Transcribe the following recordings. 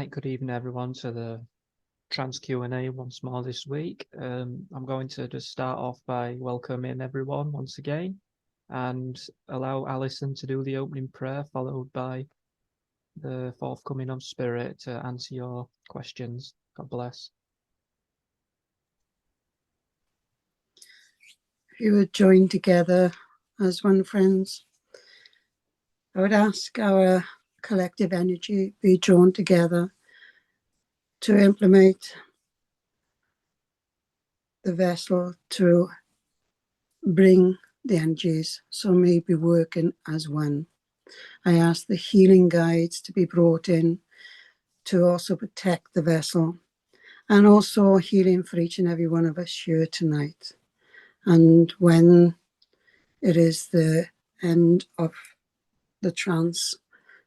Good evening, everyone, to the Trance Q&A once more this week. I'm going to just start off by welcoming everyone once again and allow Alison to do the opening prayer, followed by the forthcoming of Spirit to answer your questions. God bless. If you would join together as one, friends, I would ask our collective energy be drawn together to implement the vessel to bring the energies so may be working as one. I ask the healing guides to be brought in to also protect the vessel, and also healing for each and every one of us here tonight. And when it is the end of the trance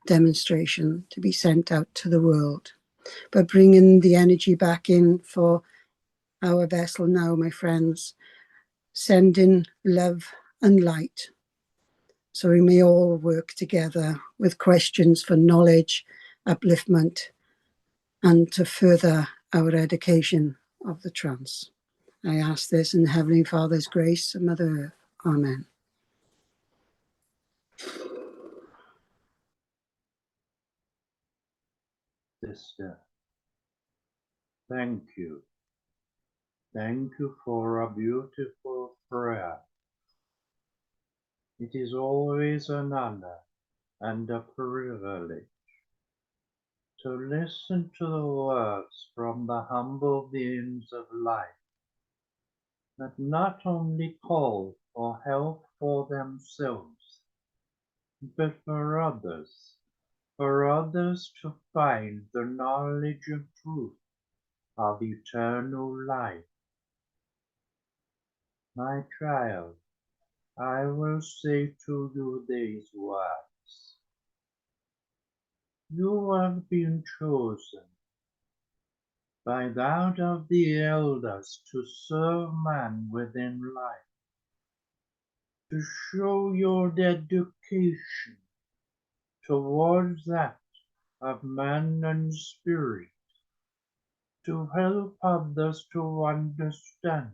demonstration, to be sent out to the world, but bringing the energy back in for our vessel now, my friends, sending love and light so we may all work together with questions for knowledge, upliftment, and to further our education of the trance. I ask this in Heavenly Father's grace and Mother Earth. Amen. Sister, thank you. Thank you for a beautiful prayer. It is always an honor and a privilege to listen to the words from the humble beings of life that not only call for help for themselves, but for others to find the knowledge and truth of eternal life. My child, I will say to you these words. You have been chosen by that of the elders to serve man within life, to show your dedication towards that of man and spirit, to help others to understand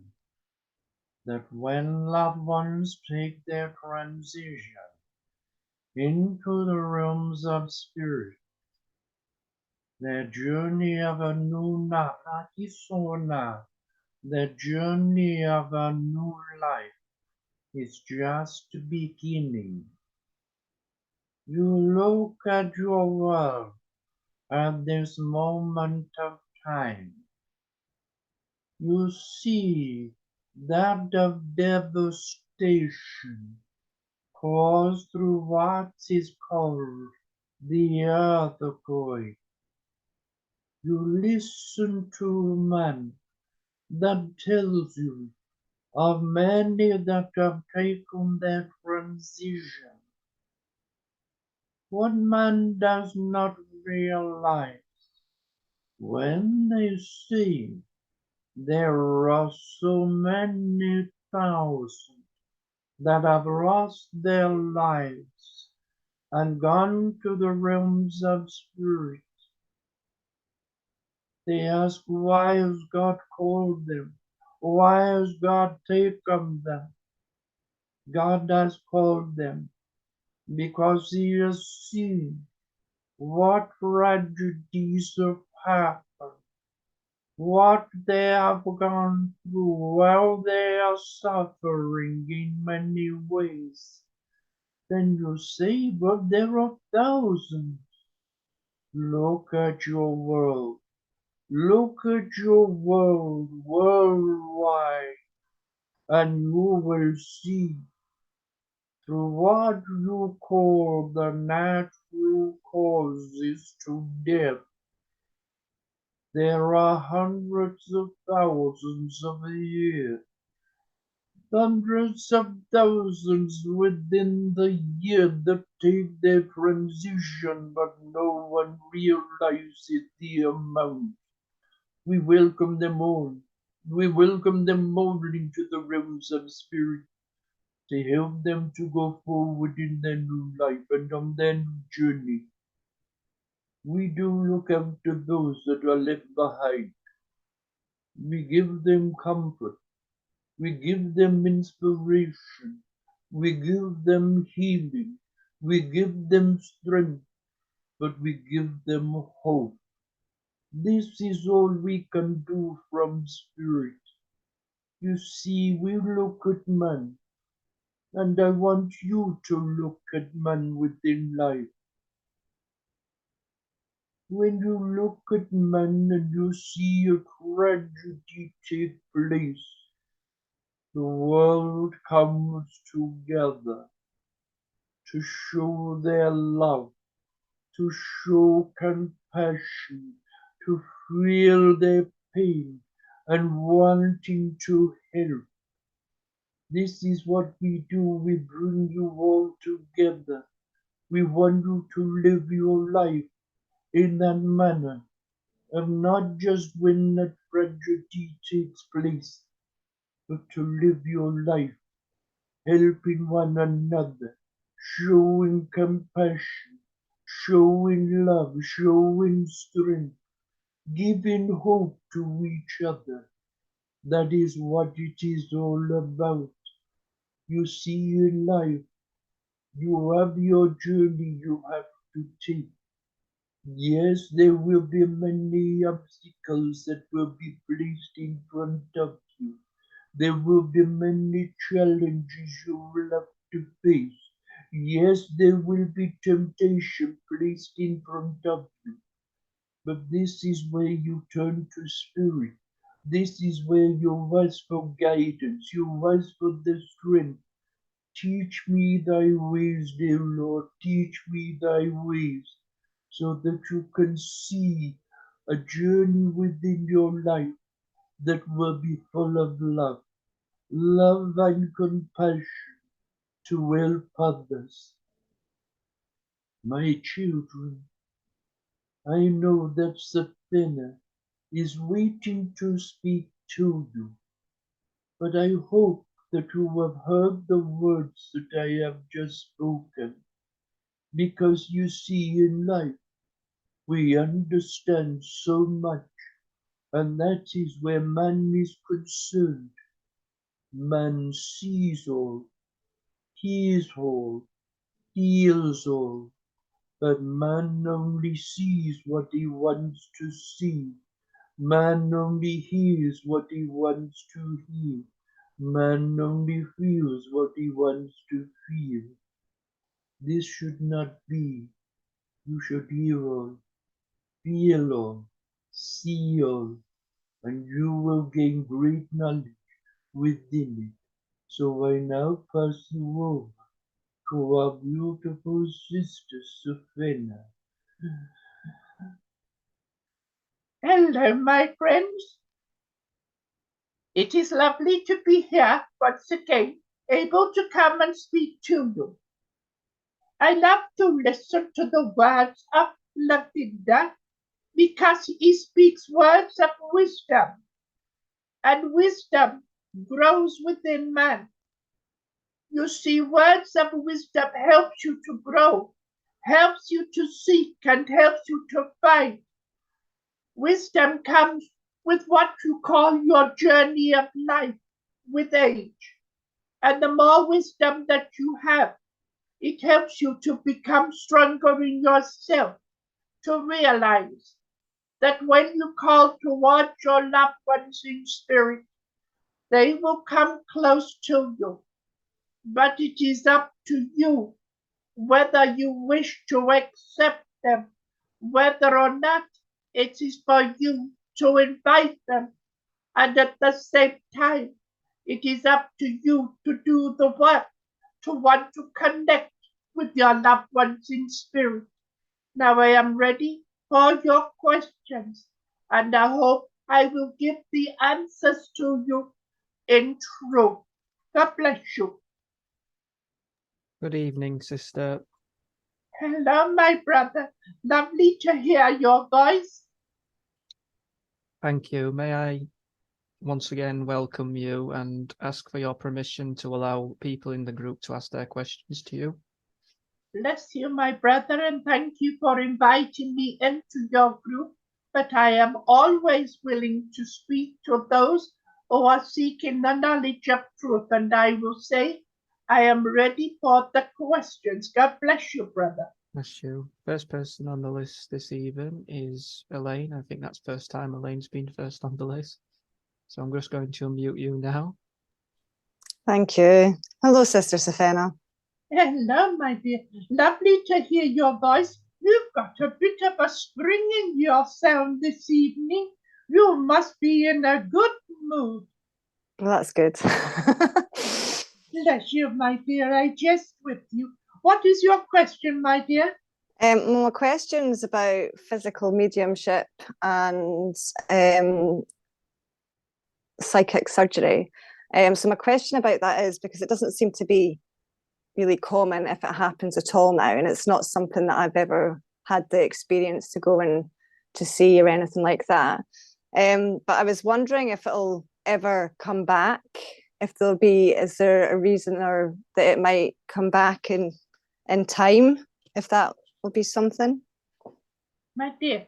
that when loved ones take their transition into the realms of spirit, their journey of a new the journey of a new life is just beginning. You look at your world at this moment of time. You see that of devastation caused through what is called the earthquake. You listen to man that tells you of many that have taken their transition. What man does not realize when they see there are so many thousands that have lost their lives and gone to the realms of spirit. They ask, why has God called them? Why has God taken them? God has called them because He has seen what tragedies have happened, what they have gone through, while they are suffering in many ways. Then you say, but there are thousands. Look at your world. Look at your world worldwide, and you will see through what you call the natural causes to death. There are hundreds of thousands of years, hundreds of thousands within the year that take their transition, but no one realizes the amount. We welcome them all. We welcome them all into the realms of spirit to help them to go forward in their new life and on their new journey. We do look after those that are left behind. We give them comfort. We give them inspiration. We give them healing. We give them strength, but we give them hope. This is all we can do from spirit. You see, we look at man, and I want you to look at man within life. When you look at man and you see a tragedy take place, the world comes together to show their love, to show compassion, to feel their pain and wanting to help. This is what we do. We bring you all together. We want you to live your life in that manner, and not just when that tragedy takes place, but to live your life helping one another, showing compassion, showing love, showing strength, giving hope to each other. That is what it is all about. You see, in life, you have your journey you have to take. Yes, there will be many obstacles that will be placed in front of you. There will be many challenges you will have to face. Yes, there will be temptation placed in front of you. But this is where you turn to spirit. This is where you ask for guidance. You ask for the strength. Teach me thy ways, dear Lord. Teach me thy ways, so that you can see a journey within your life that will be full of love, love and compassion to help others. My children, I know that Saphina is waiting to speak to you, but I hope that you have heard the words that I have just spoken, because you see, in life we understand so much, and that is where man is concerned. Man sees all, hears all, heals all, but man only sees what he wants to see. Man only hears what he wants to hear. Man only feels what he wants to feel. This should not be. You should hear all, feel all, see all, and you will gain great knowledge within it. So I now pass you over to our beautiful sister Saphina. Hello, my friends. It is lovely to be here once again, able to come and speak to you. I love to listen to the words of Lavinda because he speaks words of wisdom, and wisdom grows within man. You see, words of wisdom helps you to grow, helps you to seek, and helps you to find. Wisdom comes with what you call your journey of life with age. And the more wisdom that you have, it helps you to become stronger in yourself, to realize that when you call towards your loved ones in spirit, they will come close to you. But it is up to you whether you wish to accept them, whether or not it is for you to invite them. And at the same time, it is up to you to do the work, to want to connect with your loved ones in spirit. Now I am ready for your questions, and I hope I will give the answers to you in truth. God bless you. Good evening, sister. Hello, my brother. Lovely to hear your voice. Thank you. May I once again welcome you and ask for your permission to allow people in the group to ask their questions to you? Bless you, my brother, and thank you for inviting me into your group. But I am always willing to speak to those who are seeking the knowledge of truth, and I will say, I am ready for the questions. God bless you, brother. Bless you. First person on the list this evening is Elaine. I think that's first time Elaine's been first on the list. So I'm just going to unmute you now. Thank you. Hello, Sister Safena. Hello, my dear. Lovely to hear your voice. You've got a bit of a spring in your sound this evening. You must be in a good mood. Well, that's good. Bless you, my dear. I jest with you. What is your question, my dear? My question is about physical mediumship and psychic surgery. So my question about that is because it doesn't seem to be really common if it happens at all now, and it's not something that I've ever had the experience to go and to see or anything like that. But I was wondering if it'll ever come back, if there'll be, is there a reason or that it might come back in time, if that will be something? My dear,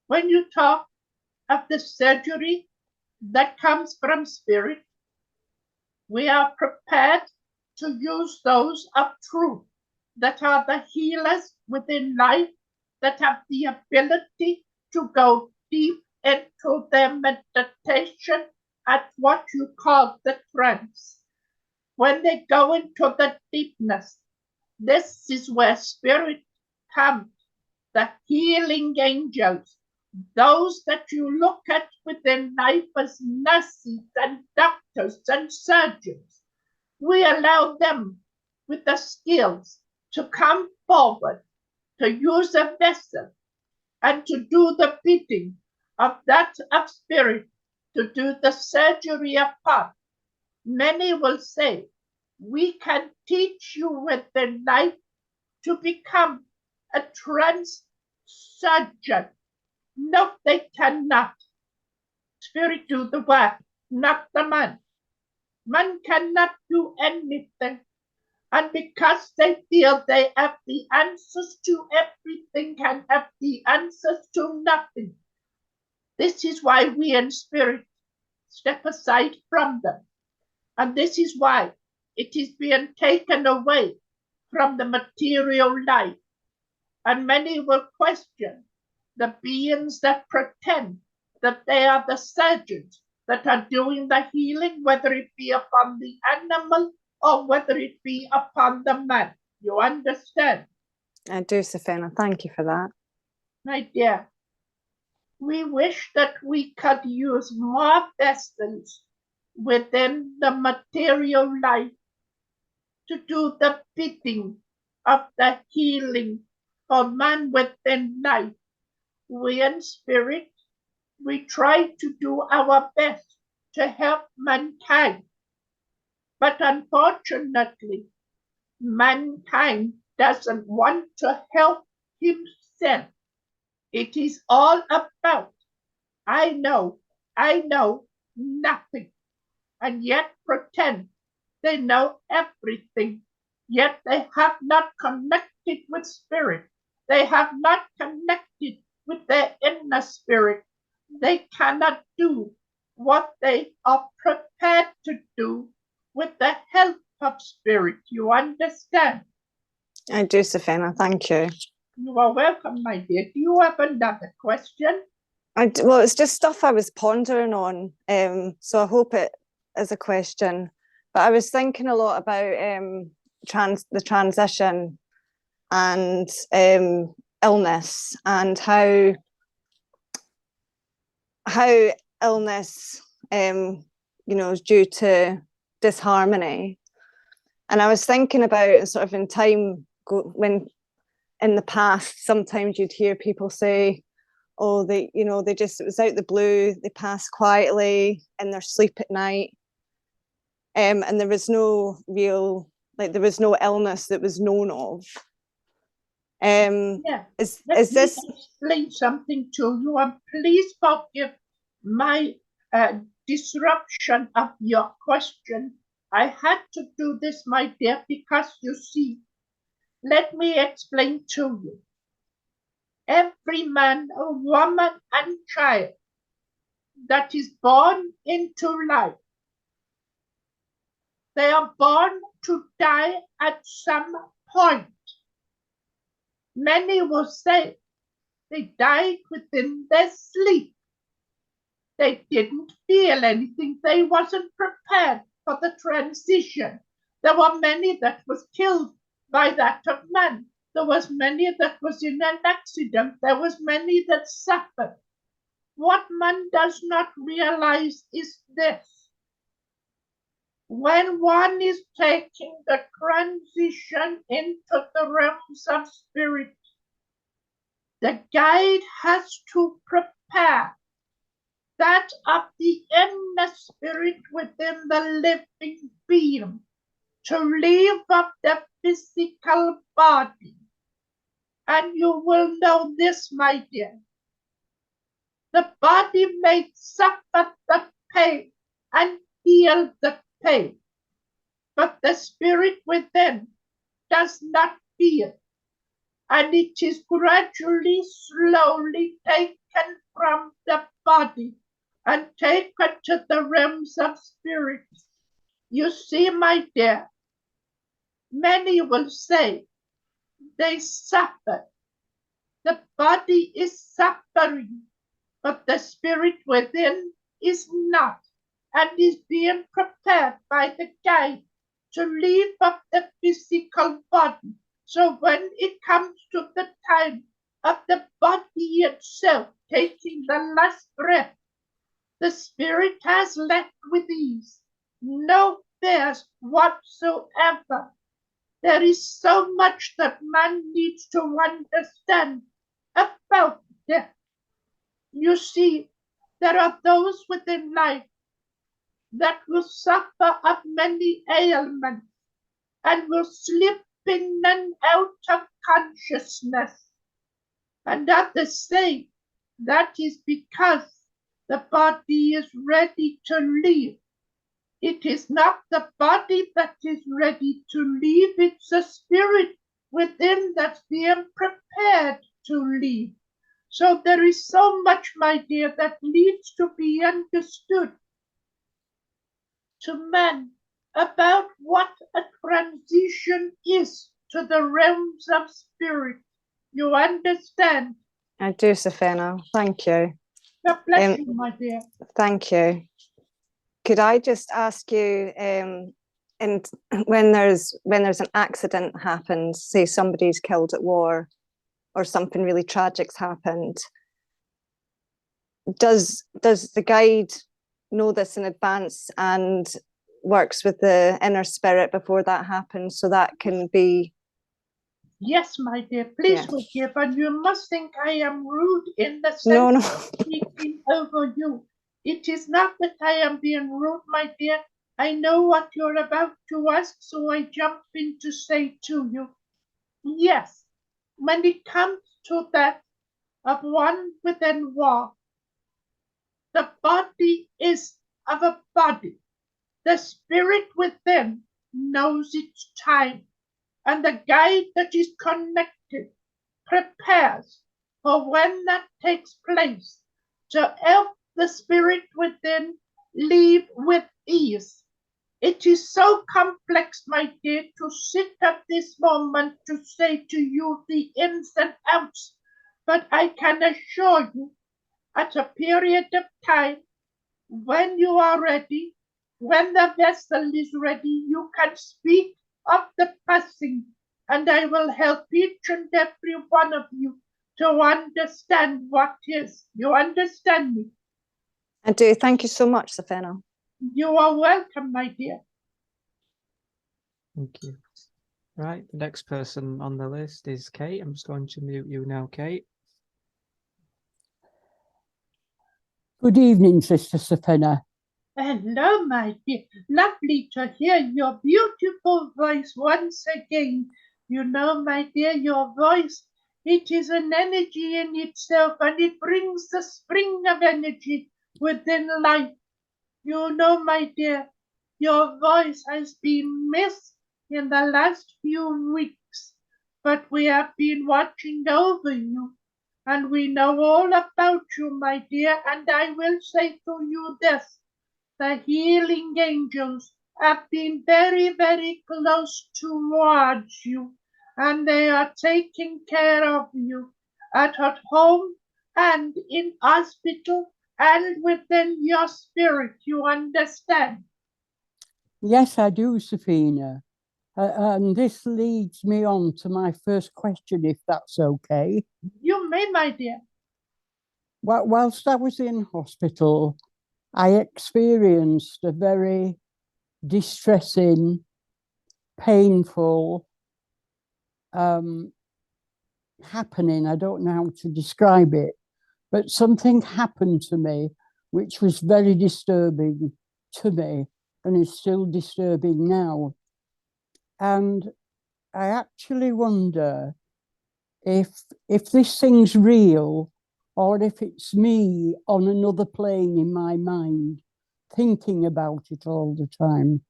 when you talk of the surgery that comes from spirit, we are prepared to use those of truth that are the healers within life, that have the ability to go deep into their meditation at what you call the trance. When they go into the deepness, this is where spirit comes, the healing angels, those that you look at within life as nurses and doctors and surgeons. We allow them with the skills to come forward, to use a vessel, and to do the bidding of that of spirit, to do the surgery upon. Many will say, we can teach you within life to become a trance surgeon. No, they cannot. Spirit do the work, not the man. Man cannot do anything. And because they feel they have the answers to everything and have the answers to nothing, this is why we in spirit step aside from them. And this is why it is being taken away from the material life. And many will question the beings that pretend that they are the surgeons that are doing the healing, whether it be upon the animal or whether it be upon the man. You understand? I do, Safena. Thank you for that. My dear, we wish that we could use more vessels within the material life to do the bidding of the healing for man within life. We in spirit, we try to do our best to help mankind. But unfortunately, mankind doesn't want to help himself. It is all about, I know nothing, and yet pretend they know everything, yet they have not connected with spirit. They have not connected with their inner spirit. They cannot do what they are prepared to do with the help of spirit. You understand? I do, Safena. Thank you. You are welcome, my dear. Do you have another question? Well, it's just stuff I was pondering on. So I hope it is a question. But I was thinking a lot about the transition and illness, and how illness is due to disharmony. And I was thinking about sort of in time when in the past sometimes you'd hear people say, oh, it was out the blue, they passed quietly in their sleep at night, and there was no real, there was no illness that was known of. Yeah. Is Let this me explain something to you, and please forgive my disruption of your question. I had to do this, my dear, because you see, Let me explain to you. Every man, woman, and child that is born into life, they are born to die at some point. Many will say they died within their sleep. They didn't feel anything. They wasn't prepared for the transition. There were many that was killed by that of man. There was many that was in an accident. There was many that suffered. What man does not realize is this. When one is taking the transition into the realms of spirit, the guide has to prepare that of the inner spirit within the living being to leave up the physical body. And you will know this, my dear. The body may suffer the pain and feel the pain, but the spirit within does not feel, and it is gradually, slowly taken from the body and taken to the realms of spirit. You see, my dear, many will say they suffer. The body is suffering, but the spirit within is not, and is being prepared by the guide to leave up the physical body. So when it comes to the time of the body itself taking the last breath, the spirit has left with ease, no fears whatsoever. There is so much that man needs to understand about death. You see, there are those within life that will suffer of many ailments and will slip in and out of consciousness. And others say that is because the body is ready to leave. It is not the body that is ready to leave, it's the spirit within that's being prepared to leave. So there is so much, my dear, that needs to be understood to man about what a transition is to the realms of spirit. You understand? I do, Safena. Thank you. God bless you, my dear. Thank you. Could I just ask you, and when there's an accident happens, say somebody's killed at war, or something really tragic's happened, does the guide know this in advance and works with the inner spirit before that happens, so that can be? Yes, my dear, please forgive, and you must think I am rude in the sense No. of speaking over you. It is not that I am being rude, my dear. I know what you're about to ask, so I jump in to say to you, yes, when it comes to that of one within war, the body is of a body. The spirit within knows its time, and the guide that is connected prepares for when that takes place to help the spirit within leave with ease. It is so complex, my dear, to sit at this moment to say to you the ins and outs, but I can assure you, at a period of time, when you are ready, when the vessel is ready, you can speak of the passing, and I will help each and every one of you to understand what is. You understand me? I do. Thank you so much, Safena. You are welcome, my dear. Thank you. Right, the next person on the list is Kate. I'm just going to mute you now, Kate. Good evening, Sister Safena. Hello, my dear. Lovely to hear your beautiful voice once again. You know, my dear, your voice, it is an energy in itself, and it brings the spring of energy within life. You know, my dear, your voice has been missed in the last few weeks. but we have been watching over you, and we know all about you, my dear, and I will say to you this. The healing angels have been very, very close towards you, and they are taking care of you at home and in hospital and within your spirit, you understand? Yes, I do, Safina. And this leads me on to my first question, if that's okay. You may, my dear. Whilst I was in hospital, I experienced a very distressing, painful happening. I don't know how to describe it, but something happened to me which was very disturbing to me and is still disturbing now. And I actually wonder if this thing's real or if it's me on another plane in my mind thinking about it all the time.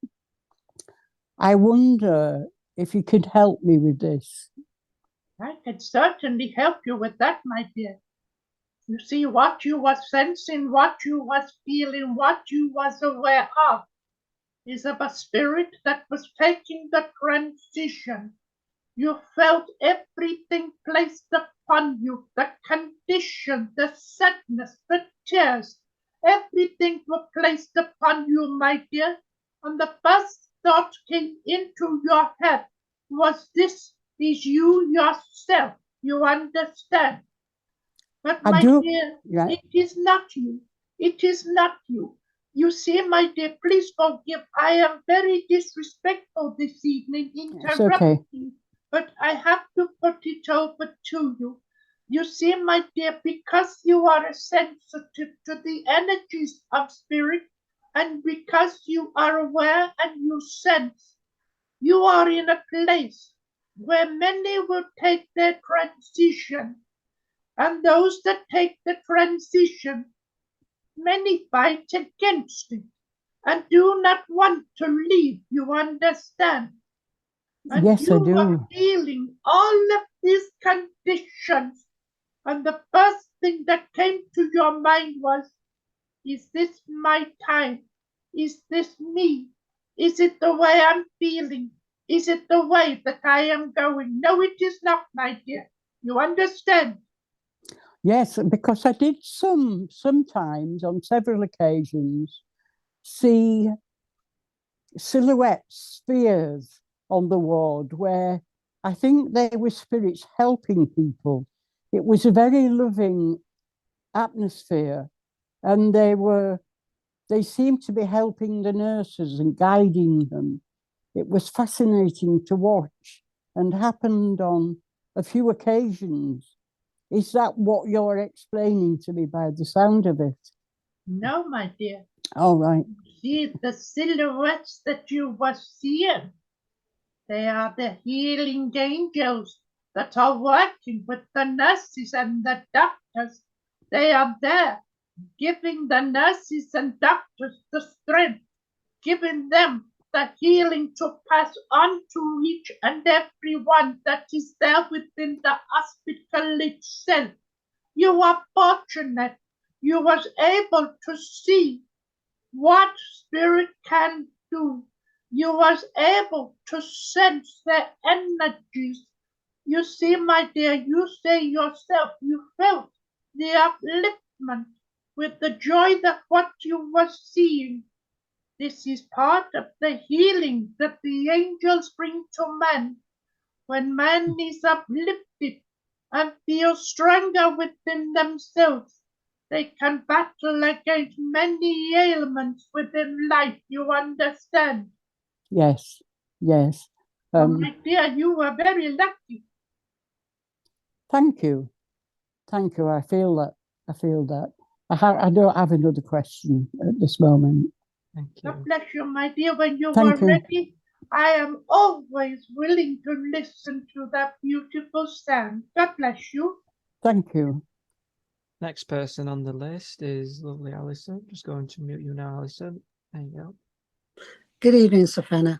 I wonder if you could help me with this. I can certainly help you with that, my dear. You see, what you was sensing, what you was feeling, what you was aware of is of a spirit that was taking the transition. You felt everything placed upon you, the condition, the sadness, the tears, everything was placed upon you, my dear. And the first thought came into your head was, this is you yourself. You understand? But my dear, yeah. it is not you. It is not you. You see, my dear, please forgive. I am very disrespectful this evening, interrupting you, but I have to put it over to you. You see, my dear, because you are sensitive to the energies of spirit, and because you are aware and you sense, you are in a place where many will take their transition. And those that take the transition, many fight against it and do not want to leave, you understand? And yes, you I do. are feeling all of these conditions. And the first thing that came to your mind was, is this my time? Is this me? Is it the way I'm feeling? Is it the way that I am going? No, it is not, my dear. You understand? Yes, because I did sometimes on several occasions see silhouettes, spheres on the ward where I think they were spirits helping people. It was a very loving atmosphere, and they seemed to be helping the nurses and guiding them. It was fascinating to watch and happened on a few occasions. Is that what you're explaining to me by the sound of it? No, my dear. All right. See, the silhouettes that you were seeing, they are the healing angels that are working with the nurses and the doctors. They are there giving the nurses and doctors the strength, giving them the healing to pass on to each and every one that is there within the hospital itself. You are fortunate you was able to see what spirit can do. You was able to sense their energies. You see, my dear, you say yourself, you felt the upliftment with the joy that what you were seeing. This is part of the healing that the angels bring to man. When man is uplifted and feels stronger within themselves, they can battle against many ailments within life, you understand? Yes, yes. So my dear, you were very lucky. Thank you. Thank you. I feel that. I don't have another question at this moment. Thank you. God bless you, my dear. When you Thank were you. ready, I am always willing to listen to that beautiful sound. God bless you. Thank you. Next person on the list is lovely Alison. Just going to mute you now, Alison. There you go. Good evening, Safina.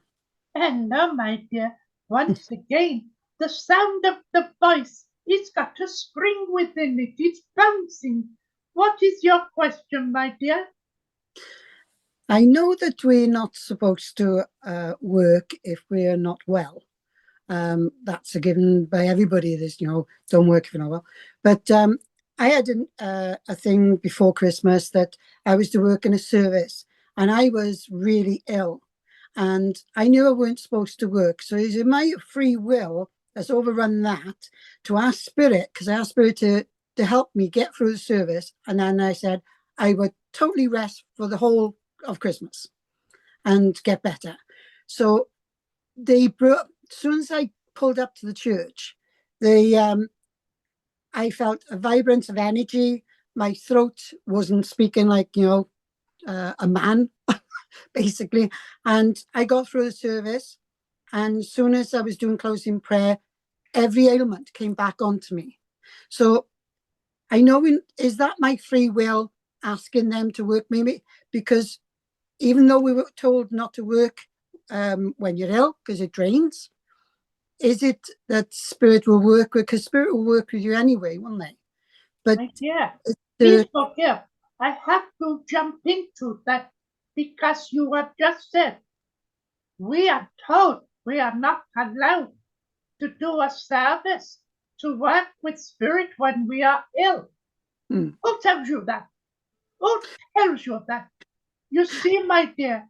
Hello, my dear. Once again, The sound of the voice, it's got a spring within it. It's bouncing. What is your question, my dear? I know that we're not supposed to work if we're not well. That's a given by everybody. There's, don't work if you're not well. But I had a thing before Christmas that I was to work in a service, and I was really ill, and I knew I weren't supposed to work. So it's in my free will that's overrun that to ask Spirit, because I asked Spirit to help me get through the service, and then I said I would totally rest for the whole of Christmas and get better. So they brought, as soon as I pulled up to the church, I felt a vibrance of energy. My throat wasn't speaking like, a man, basically. And I got through the service. And as soon as I was doing closing prayer, every ailment came back onto me. So I know, is that my free will asking them to work maybe? Because even though we were told not to work when you're ill because it drains, is it that Spirit will work with, because Spirit will work with you anyway, won't they? But my dear, please forgive. I have to jump into that because you have just said we are told we are not allowed to do a service, to work with Spirit when we are ill. Who tells you that? Who tells you that? You see, my dear,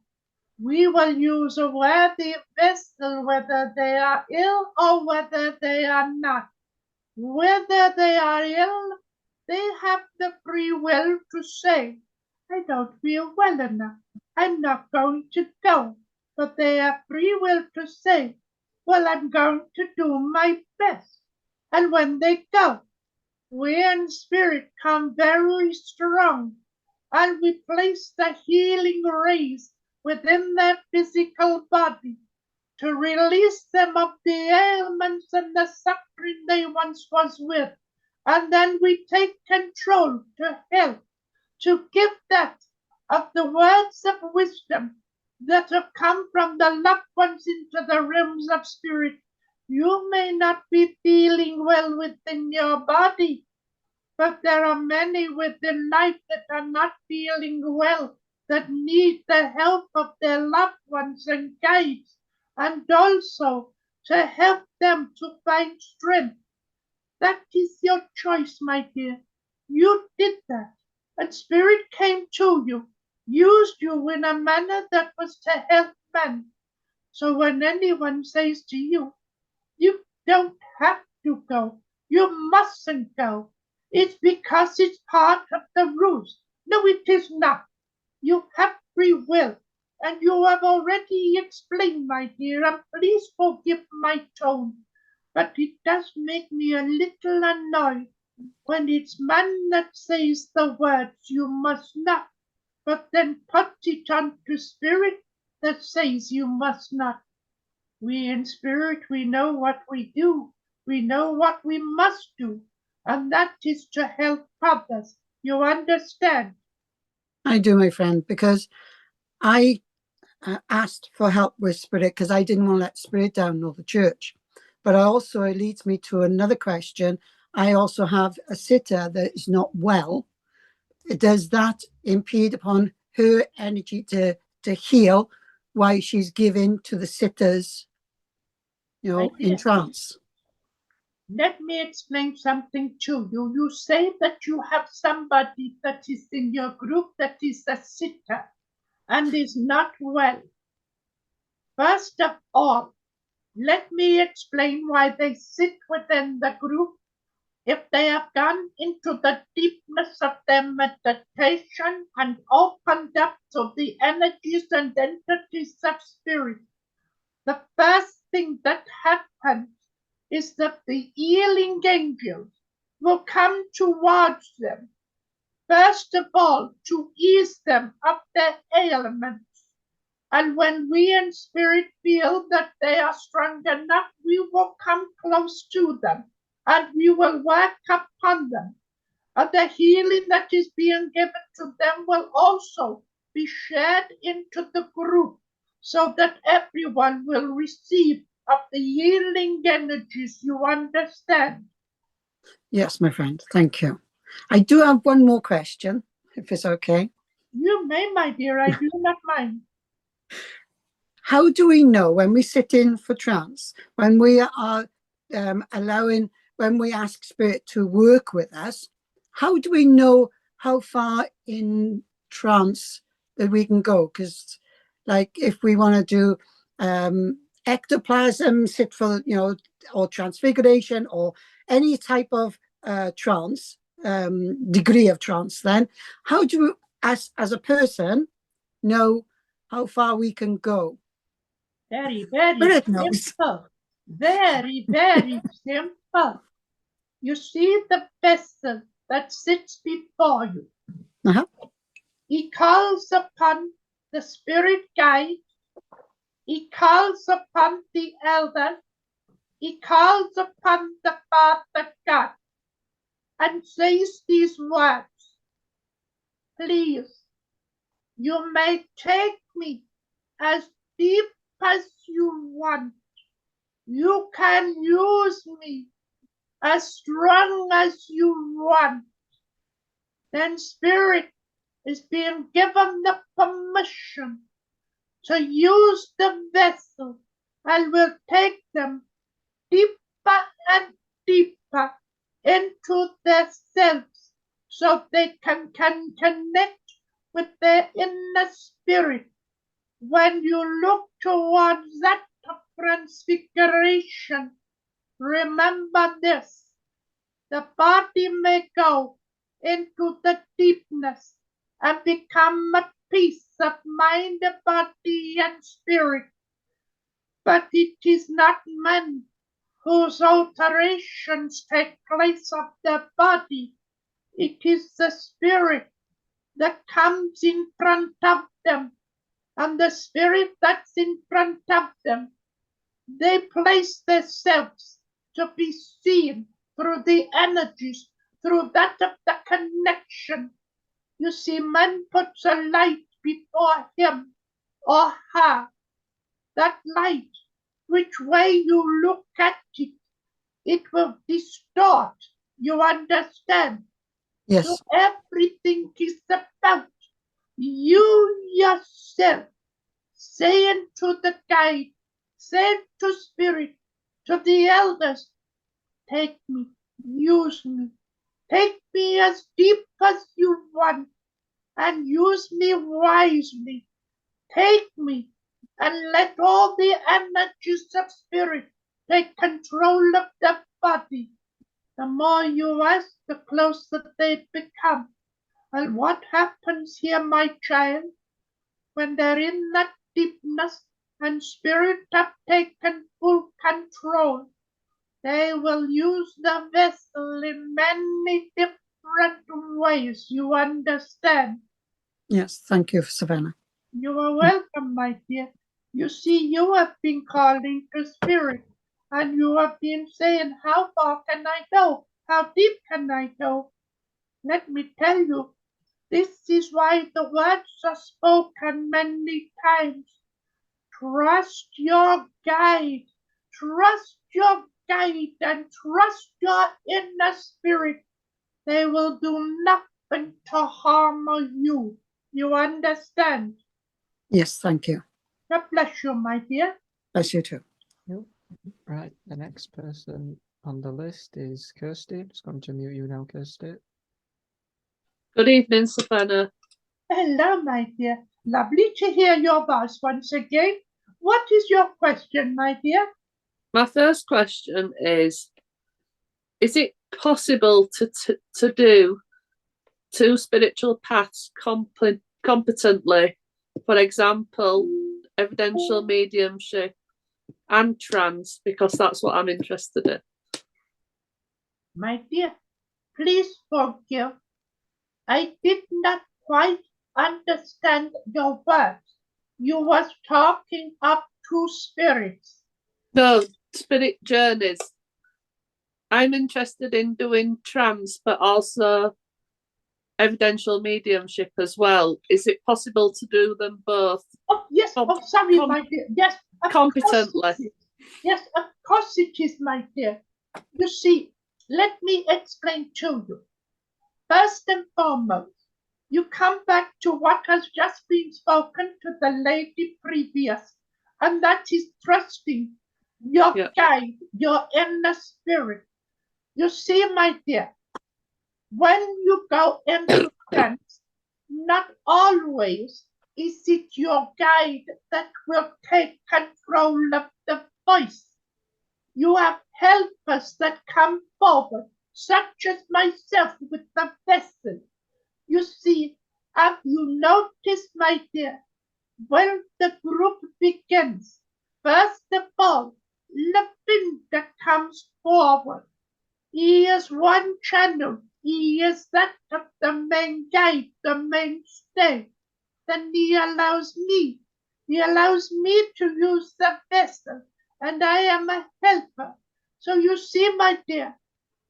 we will use a worthy vessel whether they are ill or whether they are not. Whether they are ill, they have the free will to say, I don't feel well enough. I'm not going to go. But they have free will to say, well, I'm going to do my best. And when they go, we in spirit come very strong, and we place the healing rays within their physical body to release them of the ailments and the suffering they once was with. And then we take control to help, to give that of the words of wisdom that have come from the loved ones into the realms of spirit. You may not be feeling well within your body, but there are many within life that are not feeling well, that need the help of their loved ones and guides, and also to help them to find strength. That is your choice, my dear. You did that, and Spirit came to you, used you in a manner that was to help men. So when anyone says to you, you don't have to go, you mustn't go, it's because it's part of the rules. No, it is not. You have free will, and you have already explained, my dear, and please forgive my tone, but it does make me a little annoyed when it's man that says the words you must not, but then put it onto Spirit that says you must not. We in spirit, we know what we do. We know what we must do, and that is to help others. You understand? I do, my friend, because I asked for help with Spirit because I didn't want to let Spirit down nor the church. But also it leads me to another question. I also have a sitter that is not well. Does that impede upon her energy to heal while she's given to the sitters, in trance? Let me explain something to you. You say that you have somebody that is in your group that is a sitter and is not well. First of all, let me explain why they sit within the group. If they have gone into the deepness of their meditation and opened up to the energies and entities of spirit, the first thing that happens is that the healing angels will come towards them, first of all, to ease them of their ailments. And when we in spirit feel that they are strong enough, we will come close to them and we will work upon them. And the healing that is being given to them will also be shared into the group so that everyone will receive of the healing energies, you understand? Yes, my friend. Thank you. I do have one more question, if it's okay. You may, my dear, I do not mind. How do we know when we sit in for trance, when we are when we ask spirit to work with us, how do we know how far in trance that we can go? Because like if we want to do ectoplasm, sit for, or transfiguration or any type of trance, degree of trance, then how do we, as a person, know how far we can go? Very, very Spirit knows. simple. Very, very simple. You see the vessel that sits before you. Uh-huh. He calls upon the spirit guide. He calls upon the elder. He calls upon the Father God and says these words. Please, you may take me as deep as you want. You can use me as strong as you want. Then spirit is being given the permission to use the vessel and will take them deeper and deeper into their selves so they can connect with their inner spirit. When you look towards that transfiguration, remember this: the body may go into the deepness and become a piece of mind, body, and spirit, but it is not man whose alterations take place of the body. It is the spirit that comes in front of them, and the spirit that's in front of them, they place themselves to be seen through the energies, through that of the connection. You see, man puts a light before him or her. That light, which way you look at it, it will distort. You understand? Yes. So everything is about you yourself saying to the guide, saying to spirit, to the elders, take me, use me, take me as deep as you want, and use me wisely. Take me, and let all the energies of spirit take control of the body. The more you ask, the closer they become. And what happens here, my child, when they're in that deepness and spirit have taken full control? They will use the vessel in many different ways. You understand? Yes. Thank you, Savannah. You are welcome, my dear. You see, you have been calling to spirit, and you have been saying, how far can I go? How deep can I go? Let me tell you, this is why the words are spoken many times. Trust your guide. Trust your guide and trust your inner spirit. They will do nothing to harm you. You understand? Yes. Thank you. God bless you, my dear. Bless you too. Yep. Right, the next person on the list is Kirsty. I'm just going to mute you now, Kirsty. Good evening, Savannah. Hello, my dear. Lovely to hear your voice once again. What is your question, my dear? My first question is it possible to do two spiritual paths competently? For example, evidential mediumship and trance, because that's what I'm interested in. My dear, please forgive. I did not quite understand your words. You was talking of two spirits. No, spirit journeys. I'm interested in doing trance, but also evidential mediumship as well. Is it possible to do them both? Oh, yes. Sorry, my dear. Yes. Competently. Yes, of course it is, my dear. You see, let me explain to you. First and foremost, you come back to what has just been spoken to the lady previous, and that is trusting your guide, your inner spirit. You see, my dear, when you go into trance, not always is it your guide that will take control of the voice. You have helpers that come forward, such as myself with the vessel. You see, have you noticed, my dear, when the group begins, first of all, Lavinda comes forward. He is one channel. He is that of the main guide, the mainstay. Then he allows me to use the vessel, and I am a helper. So you see, my dear,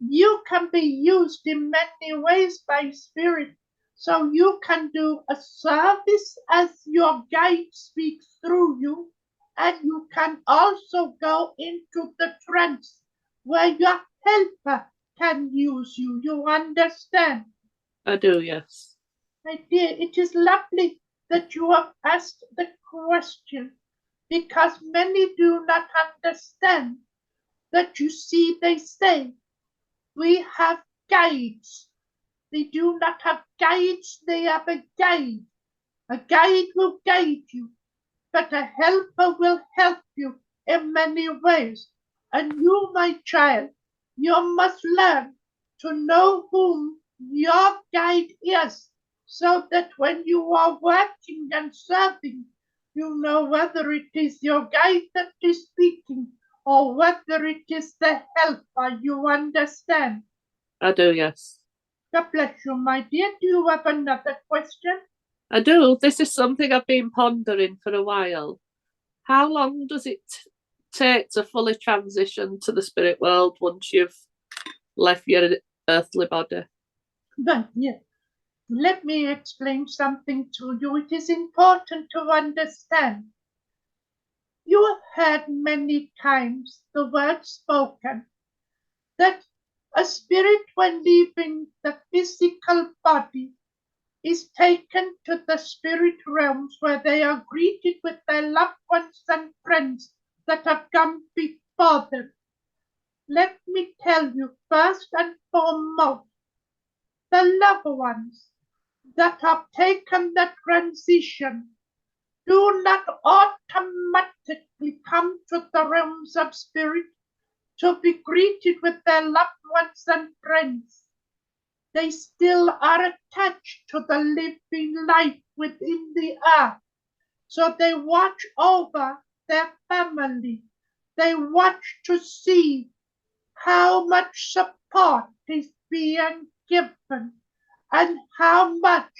you can be used in many ways by spirit. So you can do a service as your guide speaks through you, and you can also go into the trance where your helper can use you. You understand? I do, yes. My dear, it is lovely that you have asked the question, because many do not understand that. You see, they say, we have guides. They do not have guides, they have a guide. A guide will guide you, but a helper will help you in many ways. And you, my child, you must learn to know whom your guide is, so that when you are working and serving, you know whether it is your guide that is speaking or whether it is the helper. You understand? I do, yes. God bless you, my dear. Do you have another question? I do. This is something I've been pondering for a while. How long does it take to fully transition to the spirit world once you've left your earthly body? Well, yeah. Let me explain something to you. It is important to understand. You have heard many times the word spoken that a spirit, when leaving the physical body, is taken to the spirit realms where they are greeted with their loved ones and friends that have come before them. Let me tell you, first and foremost, the loved ones that have taken the transition do not automatically come to the realms of spirit to be greeted with their loved ones and friends. They still are attached to the living life within the earth. So they watch over their family. They watch to see how much support is being given and how much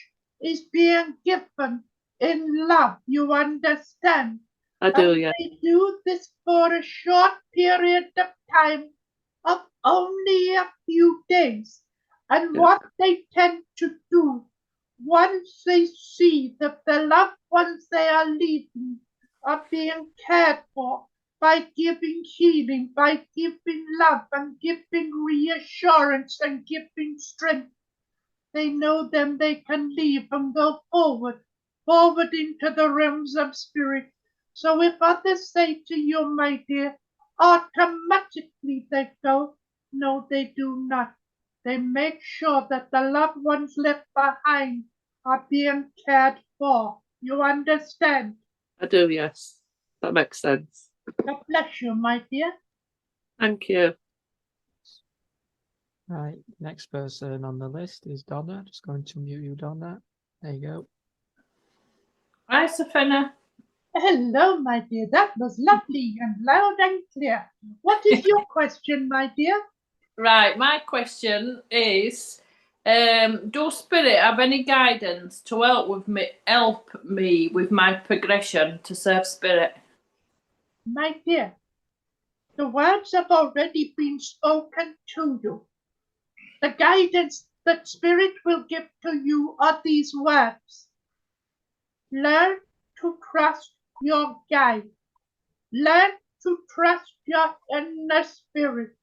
is being given in love. You understand? I do, yeah. They do this for a short period of time of only a few days. And what they tend to do once they see that the loved ones they are leaving are being cared for by giving healing, by giving love and giving reassurance and giving strength, they know then they can leave and go forward into the realms of spirit. So if others say to you, my dear, automatically they go, no, they do not. They make sure that the loved ones left behind are being cared for. You understand? I do, yes. That makes sense. God bless you, my dear. Thank you. Right, next person on the list is Donna. Just going to mute you, Donna. There you go. Hi, Safina. Hello, my dear. That was lovely and loud and clear. What is your question, my dear? Right, my question is, do spirit have any guidance to help me with my progression to serve spirit? My dear, the words have already been spoken to you. The guidance that spirit will give to you are these words. Learn to trust your guide. Learn to trust your inner spirit.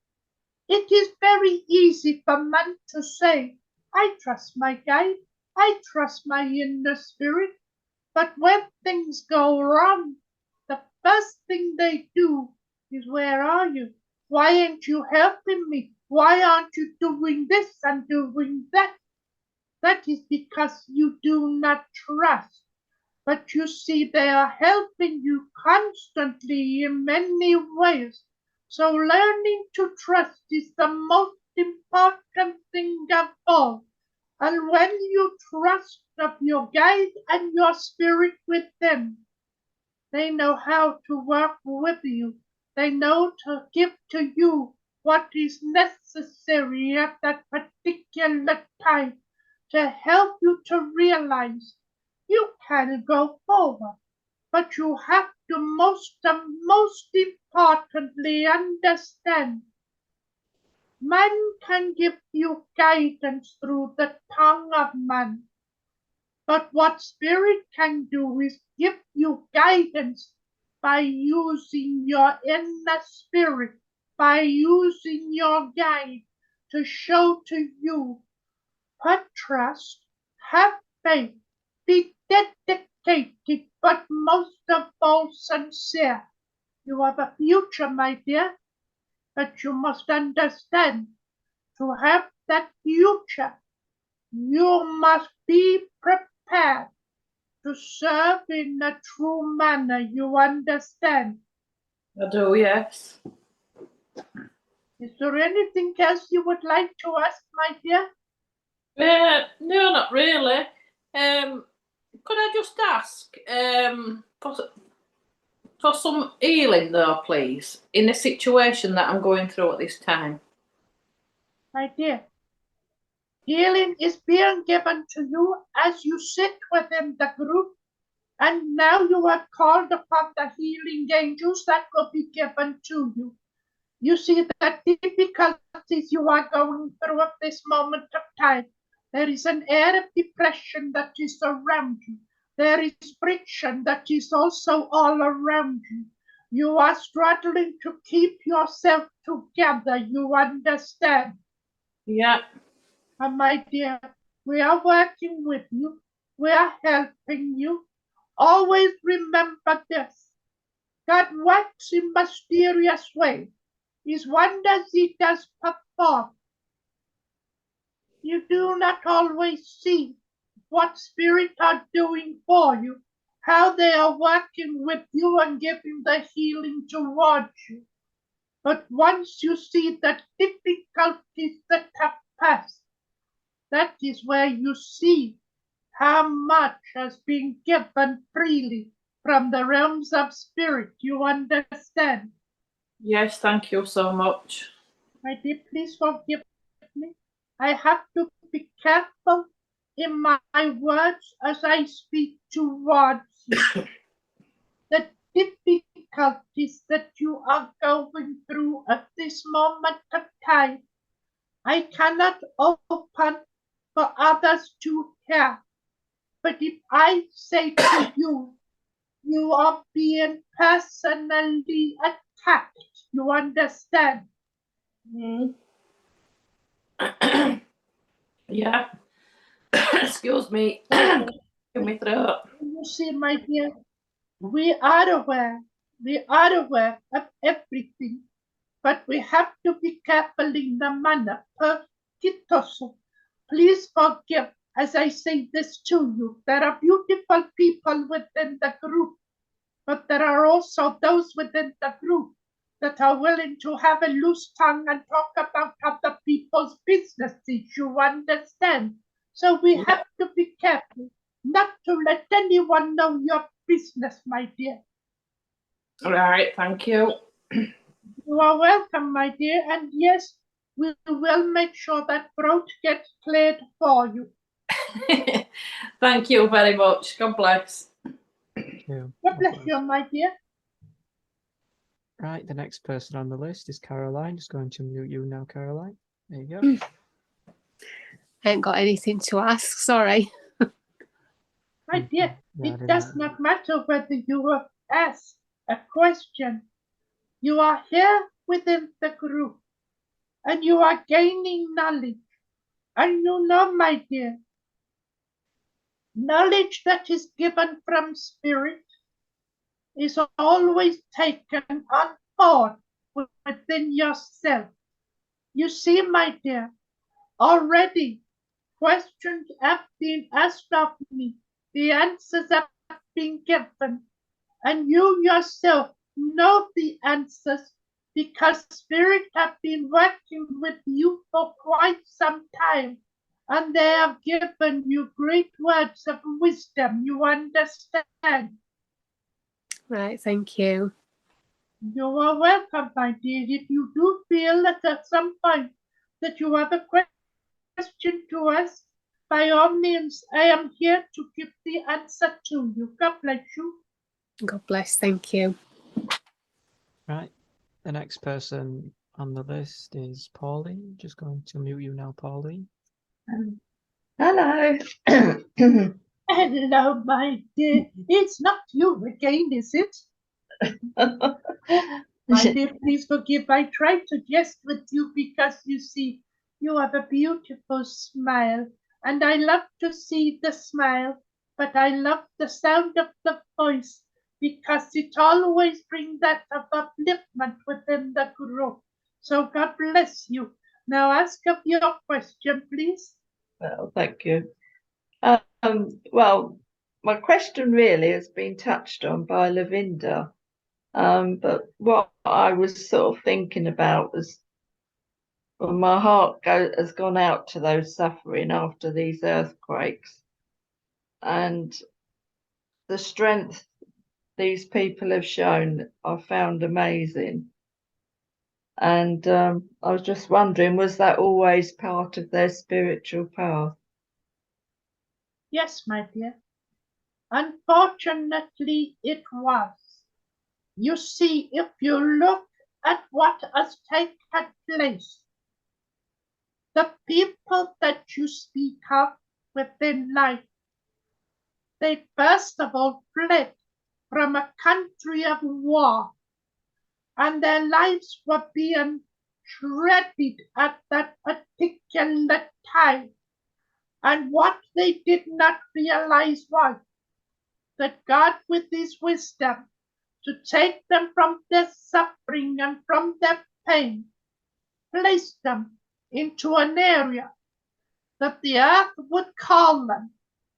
It is very easy for man to say, I trust my guide, I trust my inner spirit. But when things go wrong, the first thing they do is, where are you? Why aren't you helping me? Why aren't you doing this and doing that? That is because you do not trust. But you see, they are helping you constantly in many ways. So learning to trust is the most important thing of all. And when you trust of your guide and your spirit within, they know how to work with you. They know to give to you what is necessary at that particular time to help you to realize you can go forward. But you have to most importantly understand man can give you guidance through the tongue of man. But what spirit can do is give you guidance by using your inner spirit, by using your guide to show to you, put trust, have faith, be dedicated, but most of all sincere. You have a future, my dear, but you must understand, to have that future, you must be prepared to serve in a true manner. You understand? I do, yes. Is there anything else you would like to ask, my dear? No, not really. Could I just ask for some healing, though, please, in the situation that I'm going through at this time? My dear, healing is being given to you as you sit within the group, and now you have called upon the healing angels that will be given to you. You see the difficulties you are going through at this moment of time. There is an air of depression that is around you. There is friction that is also all around you. You are struggling to keep yourself together, you understand? Yeah. And my dear, we are working with you. We are helping you. Always remember this. God works in mysterious ways. His wonders he does perform. You do not always see what spirits are doing for you, how they are working with you and giving the healing towards you. But once you see the difficulties that have passed, that is where you see how much has been given freely from the realms of spirit. You understand? Yes, thank you so much. My dear, please forgive me. I have to be careful in my words as I speak towards you. The difficulties that you are going through at this moment of time, I cannot open for others to hear. But if I say to you, you are being personally attacked, you understand? Mm. Yeah. Excuse me. Give me throat. You see, my dear, we are aware of everything, but we have to be careful in the manner. Please forgive as I say this to you. There are beautiful people within the group, but there are also those within the group that are willing to have a loose tongue and talk about other people's businesses, you understand? So we have to be careful not to let anyone know your business, my dear. All right, thank you. You are welcome, my dear, and yes, we will make sure that throat gets cleared for you. Thank you very much. God bless. Thank you. God bless you, my dear. Right, the next person on the list is Caroline. Just going to mute you now, Caroline. There you go. I ain't got anything to ask, sorry. My dear, it does not matter whether you have asked a question. You are here within the group, and you are gaining knowledge. And you know, my dear, knowledge that is given from spirit is always taken on board within yourself. You see, my dear, already questions have been asked of me, the answers have been given, and you yourself know the answers because spirit have been working with you for quite some time, and they have given you great words of wisdom. You understand? Right, thank you. You are welcome, my dear. If you do feel that at some point that you have a question to ask, by all means, I am here to give the answer to you. God bless you. God bless, thank you. Right. The next person on the list is Pauline. Just going to mute you now, Pauline. Hello. Hello, my dear. It's not you again, is it? My dear, please forgive. I tried to jest with you because you see, you have a beautiful smile, and I love to see the smile, but I love the sound of the voice because it always brings that of upliftment within the group. So God bless you. Now ask of your question, please. Well, thank you. Well, my question really has been touched on by Lavinda, but what I was sort of thinking about was, well, my heart has gone out to those suffering after these earthquakes, and the strength these people have shown I found amazing. And I was just wondering, was that always part of their spiritual path? Yes, my dear. Unfortunately, it was. You see, if you look at what has taken place, the people that you speak of within life, they first of all fled from a country of war, and their lives were being shredded at that particular time. And what they did not realize was that God, with his wisdom, to take them from their suffering and from their pain, placed them into an area that the earth would call them.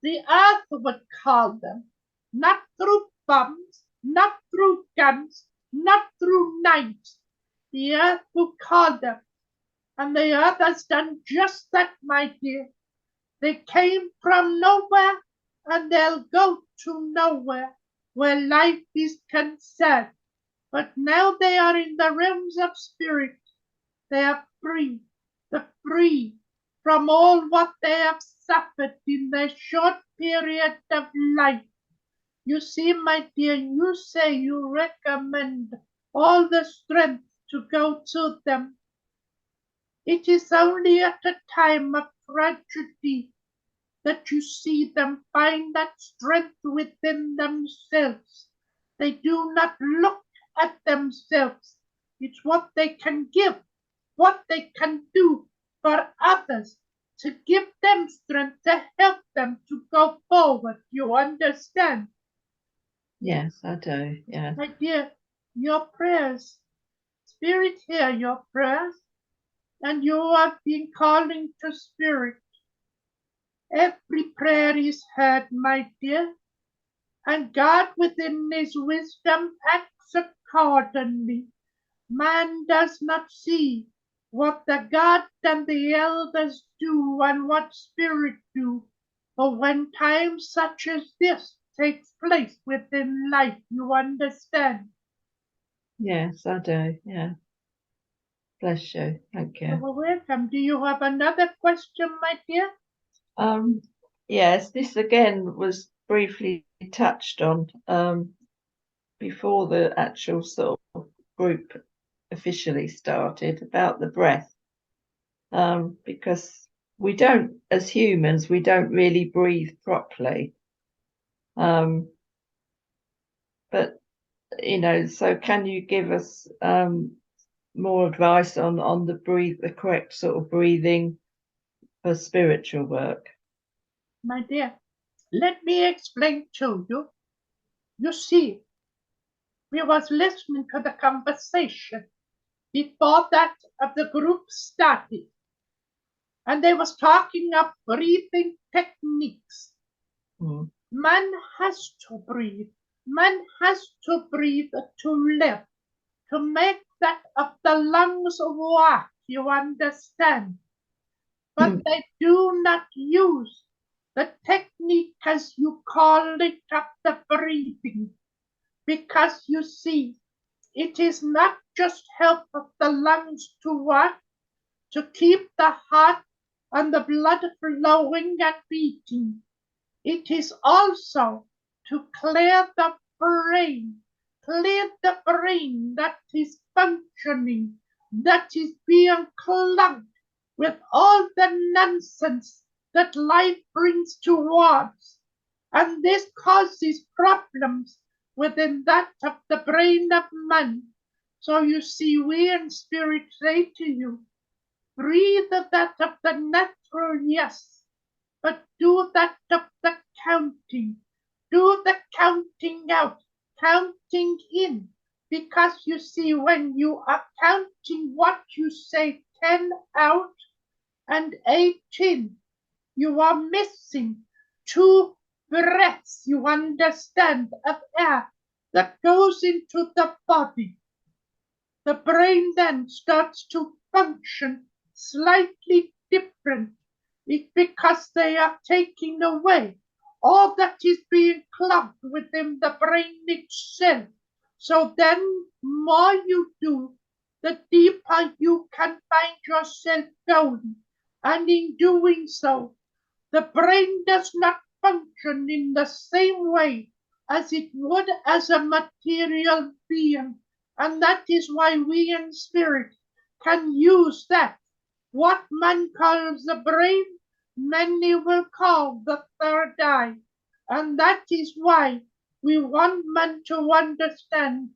The earth would call them, not through bombs, not through guns, not through knives. The earth would call them, and the earth has done just that, my dear. They came from nowhere, and they'll go to nowhere where life is concerned. But now they are in the realms of spirit. They are free. They're free from all what they have suffered in their short period of life. You see, my dear, you say you recommend all the strength to go to them. It is only at a time of tragedy that you see them find that strength within themselves. They do not look at themselves. It's what they can give, what they can do for others to give them strength, to help them to go forward. You understand? Yes, I do. Yeah. My dear, your prayers, Spirit, hear your prayers, and you have been calling to Spirit. Every prayer is heard, my dear, and God within his wisdom acts accordingly. Man does not see what the God and the elders do and what Spirit do, but when times such as this takes place within life, you understand? Yes, I do. Yeah. Bless you. Thank you. You're welcome. Do you have another question, my dear? Yes, this again was briefly touched on before the actual sort of group officially started, about the breath, because we don't, as humans, we don't really breathe properly, but you know, so can you give us more advice on the correct sort of breathing for spiritual work? My dear, let me explain to you. You see, we was listening to the conversation before that of the group started, and they was talking of breathing techniques. Man has to breathe. Man has to breathe to live, to make that of the lungs work, you understand? But they do not use the technique as you call it of the breathing, because you see, it is not just help of the lungs to work, to keep the heart and the blood flowing and beating. It is also to clear the brain that is functioning, that is being clogged with all the nonsense that life brings towards. And this causes problems within that of the brain of man. So you see, we in spirit say to you, breathe that of the natural, yes, but do that of the counting. Do the counting out, counting in, because you see, when you are counting what you say 10 out and 8 in, you are missing 2 breaths, you understand, of air that goes into the body. The brain then starts to function slightly different. It's because they are taking away all that is being clogged within the brain itself. So then more you do, the deeper you can find yourself going. And in doing so, the brain does not function in the same way as it would as a material being. And that is why we in spirit can use that. What man calls the brain, many will call the third eye. And that is why we want men to understand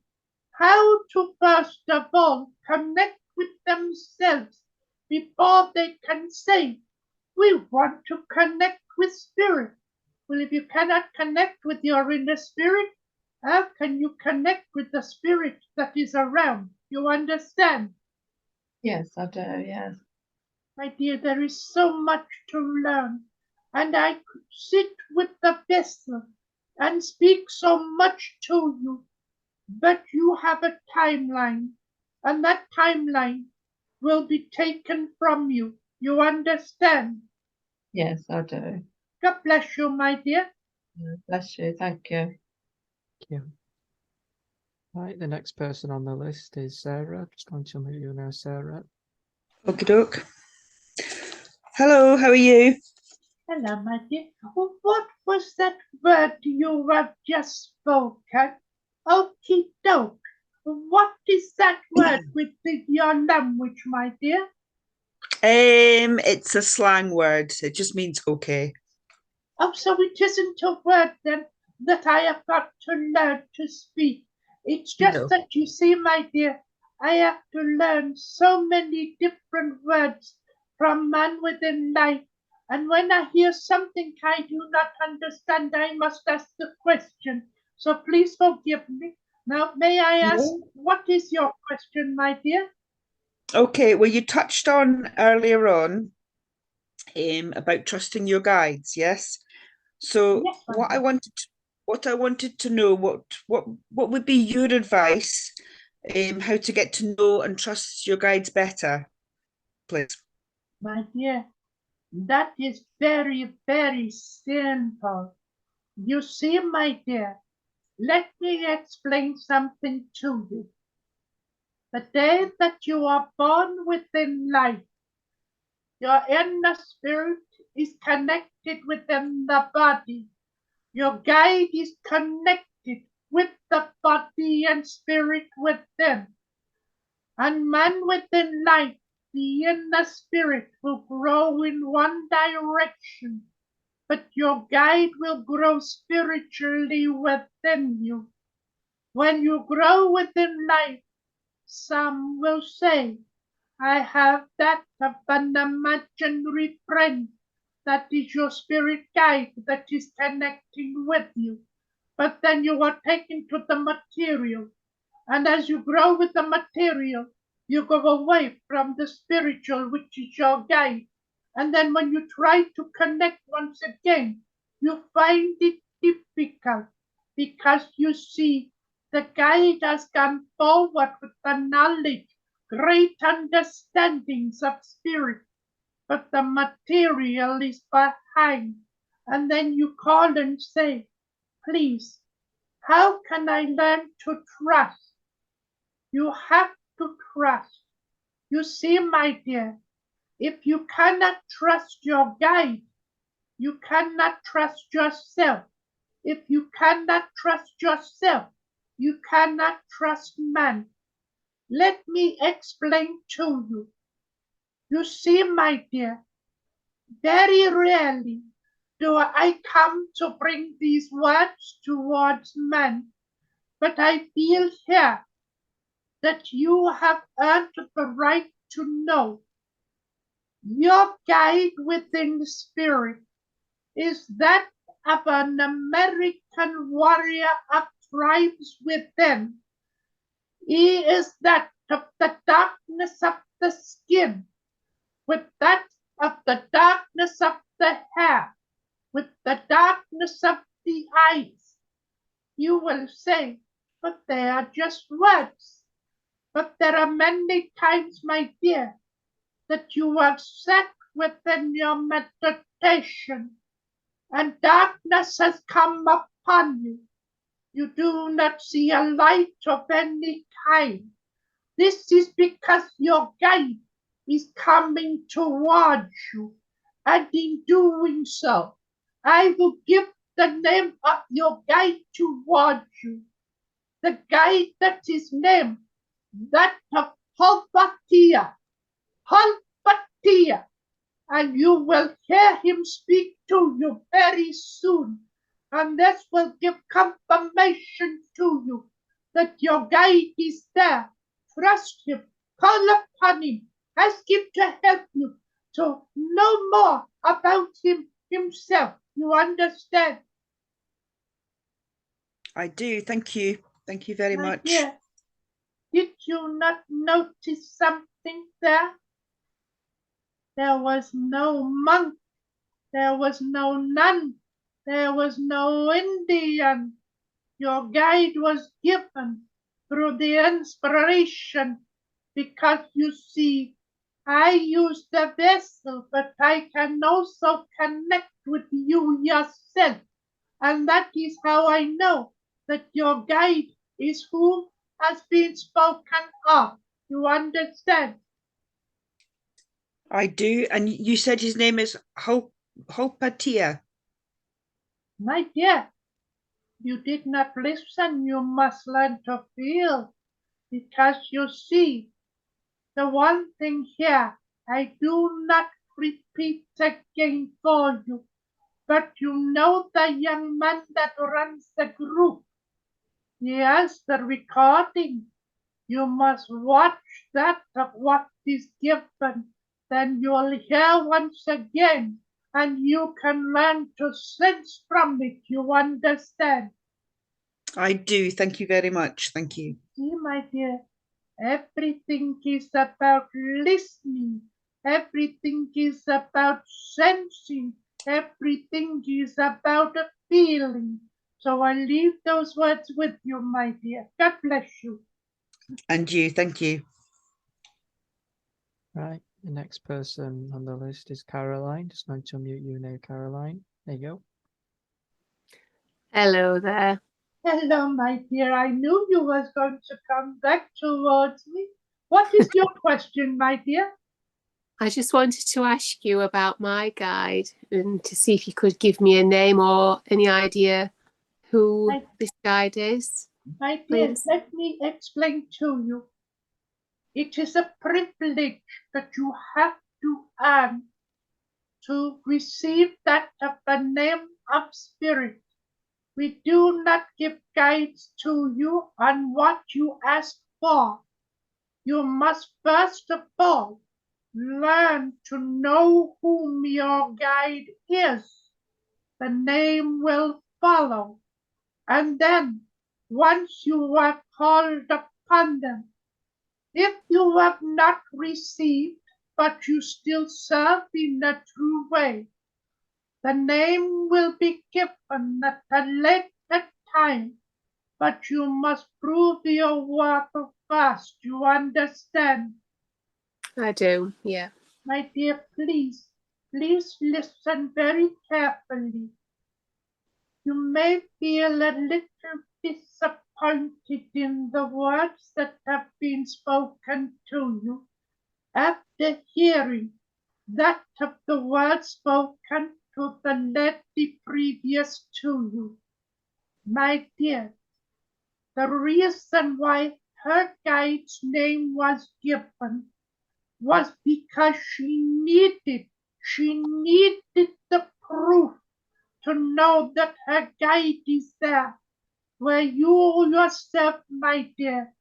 how to first of all connect with themselves before they can say, we want to connect with spirit. Well, if you cannot connect with your inner spirit, how can you connect with the spirit that is around? You understand? Yes, I do, yes. My dear, there is so much to learn, and I could sit with the vessel and speak so much to you, but you have a timeline, and that timeline will be taken from you. You understand? Yes, I do. God bless you, my dear. Bless you, thank you. Thank you. Right, the next person on the list is Sarah. Just going to meet you now, Sarah. Okie doke. Hello, how are you? Hello, my dear. What was that word you have just spoken? Okie doke. What is that word within your language, my dear? It's a slang word. It just means okay. Oh, so it isn't a word then that I have got to learn to speak. It's just No. that you see, my dear, I have to learn so many different words from man within life. And when I hear something I do not understand, I must ask the question. So please forgive me. Now, may I ask, what is your question, my dear? Okay, well, you touched on earlier on about trusting your guides, yes? So Yes, my what I dear. wanted to know, what would be your advice, how to get to know and trust your guides better, please? My dear, that is very, very simple. You see, my dear, let me explain something to you. The day that you are born within life, your inner spirit is connected within the body. Your guide is connected with the body and spirit within. And man within life, the inner spirit will grow in one direction, but your guide will grow spiritually within you. When you grow within life, some will say, I have that of an imaginary friend that is your spirit guide that is connecting with you. But then you are taken to the material. And as you grow with the material, you go away from the spiritual, which is your guide. And then when you try to connect once again, you find it difficult because you see the guide has gone forward with the knowledge, great understandings of spirit, but the material is behind. And then you call and say, please, how can I learn to trust? You have to trust. You see, my dear, if you cannot trust your guide, you cannot trust yourself. If you cannot trust yourself, you cannot trust man. Let me explain to you. You see, my dear, very rarely do I come to bring these words towards man, but I feel here that you have earned the right to know. Your guide within the spirit is that of an American warrior of tribes within. He is that of the darkness of the skin, with that of the darkness of the hair, with the darkness of the eyes. You will say, but they are just words. But there are many times, my dear, that you are set within your meditation and darkness has come upon you. You do not see a light of any kind. This is because your guide is coming towards you, and in doing so, I will give the name of your guide towards you. The guide that is named that of Holpatia, and you will hear him speak to you very soon, and this will give confirmation to you that your guide is there. Trust him, call upon him, ask him to help you to know more about him himself. You understand? I do. Thank you. Thank you very much. Dear, did you not notice something there? There was no monk, there was no nun, there was no Indian. Your guide was given through the inspiration because you see, I use the vessel, but I can also connect with you yourself. And that is how I know that your guide is who has been spoken of. You understand? I do. And you said his name is Holpatia. My dear, you did not listen. You must learn to feel. Because you see, the one thing here, I do not repeat again for you. But you know the young man that runs the group. He has the recording. You must watch that of what is given. Then you'll hear once again, and you can learn to sense from it. You understand? I do. Thank you very much. Thank you. See, my dear, everything is about listening. Everything is about sensing. Everything is about a feeling. So I leave those words with you, my dear. God bless you. And you. Thank you. Right, the next person on the list is Caroline. Just going to unmute you now, Caroline. There you go. Hello there. Hello, my dear. I knew you was going to come back towards me. What is your question, my dear? I just wanted to ask you about my guide and to see if you could give me a name or any idea who this guide is. My dear, please. let me explain to you. It is a privilege that you have to earn to receive that of the name of spirit. We do not give guides to you on what you ask for. You must first of all learn to know whom your guide is. The name will follow, and then once you have called upon them, if you have not received, but you still serve in the true way, the name will be given at a later time, but you must prove your worth first. You understand? I do, yeah. My dear, please listen very carefully. You may feel a little disappointed in the words that have been spoken to you after hearing that of the words spoken to the lady previous to you. My dear, the reason why her guide's name was given was because she needed the proof to know that her guide is there. Where you yourself, my dear,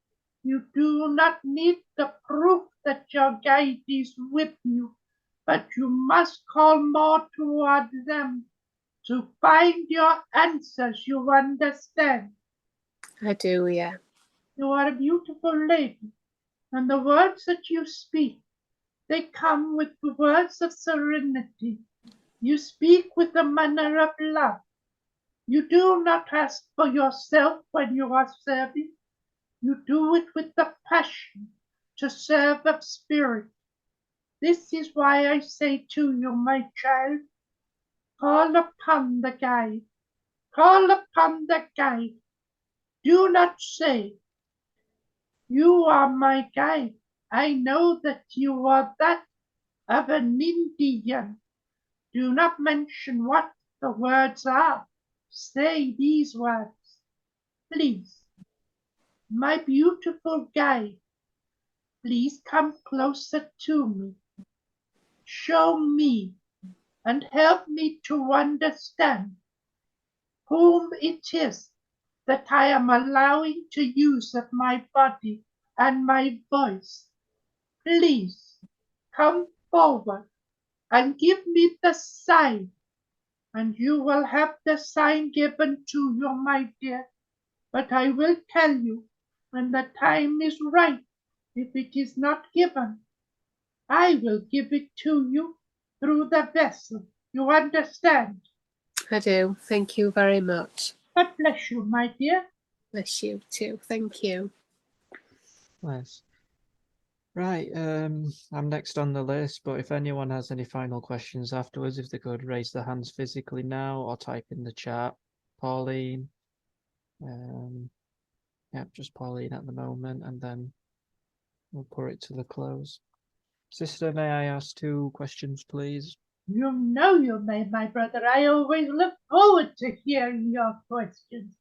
you do not need the proof that your guide is with you, but you must call more toward them to find your answers. You understand? I do, yeah. You are a beautiful lady, and the words that you speak, they come with the words of serenity. You speak with a manner of love. You do not ask for yourself when you are serving. You do it with the passion to serve of spirit. This is why I say to you, my child, call upon the guide. Call upon the guide. Do not say, you are my guide. I know that you are that of an Indian. Do not mention what the words are. Say these words, please. My beautiful guide, please come closer to me. Show me and help me to understand whom it is that I am allowing to use of my body and my voice. Please come forward and give me the sign, and you will have the sign given to you, my dear. But I will tell you when the time is right. If it is not given, I will give it to you through the vessel. You understand? I do. Thank you very much. God bless you, my dear. Bless you too. Thank you. Nice. Right, I'm next on the list, but if anyone has any final questions afterwards, if they could raise their hands physically now or type in the chat. Pauline. Yeah, just Pauline at the moment, and then we'll put it to the close. Sister, may I ask 2 questions, please? You know you may, my brother. I always look forward to hearing your questions.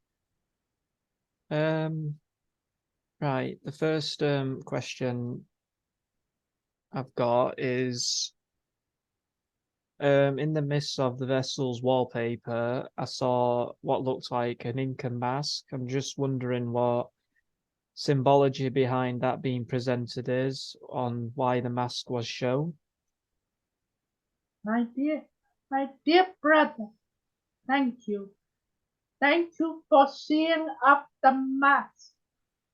Right, the first question I've got is, in the midst of the vessel's wallpaper, I saw what looked like an Inca mask. I'm just wondering what symbology behind that being presented is, on why the mask was shown. My dear brother, thank you. Thank you for seeing up the mask.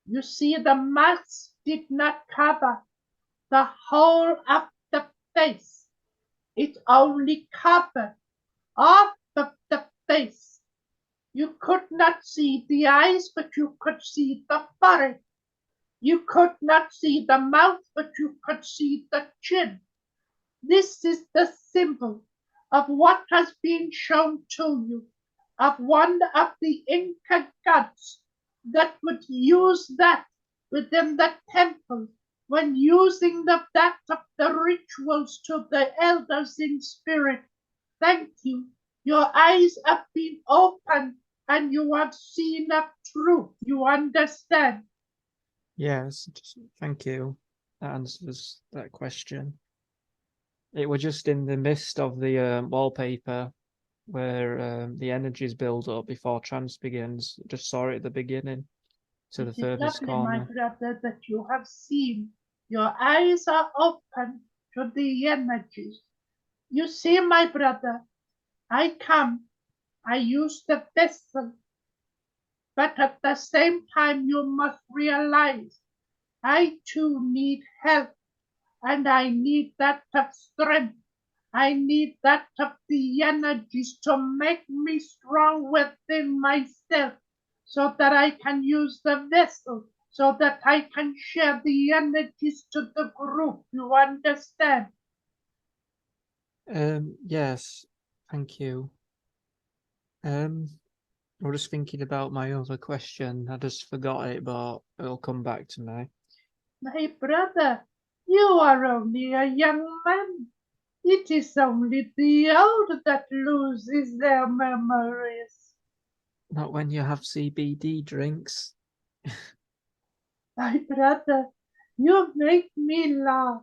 You see, the mask did not cover the whole of the face. It only covered half of the face. You could not see the eyes, but you could see the forehead. You could not see the mouth, but you could see the chin. This is the symbol of what has been shown to you, of one of the Inca gods that would use that within the temple when using that of the rituals to the elders in spirit. Thank you. Your eyes have been opened and you have seen the truth. You understand? Yes, thank you. That answers that question. It was just in the midst of the wallpaper where the energies build up before trance begins. Just saw it at the beginning, to the It is furthest lovely, my corner. brother, that you have seen. Your eyes are open to the energies. You see, my brother, I come, I use the vessel, but at the same time you must realize I too need help, and I need that of strength. I need that of the energies to make me strong within myself, so that I can use the vessel, so that I can share the energies to the group. You understand? Yes, thank you. I was just thinking about my other question. I just forgot it, but it'll come back to me. My brother, you are only a young man. It is only the old that loses their memories. Not when you have CBD drinks. My brother, you make me laugh.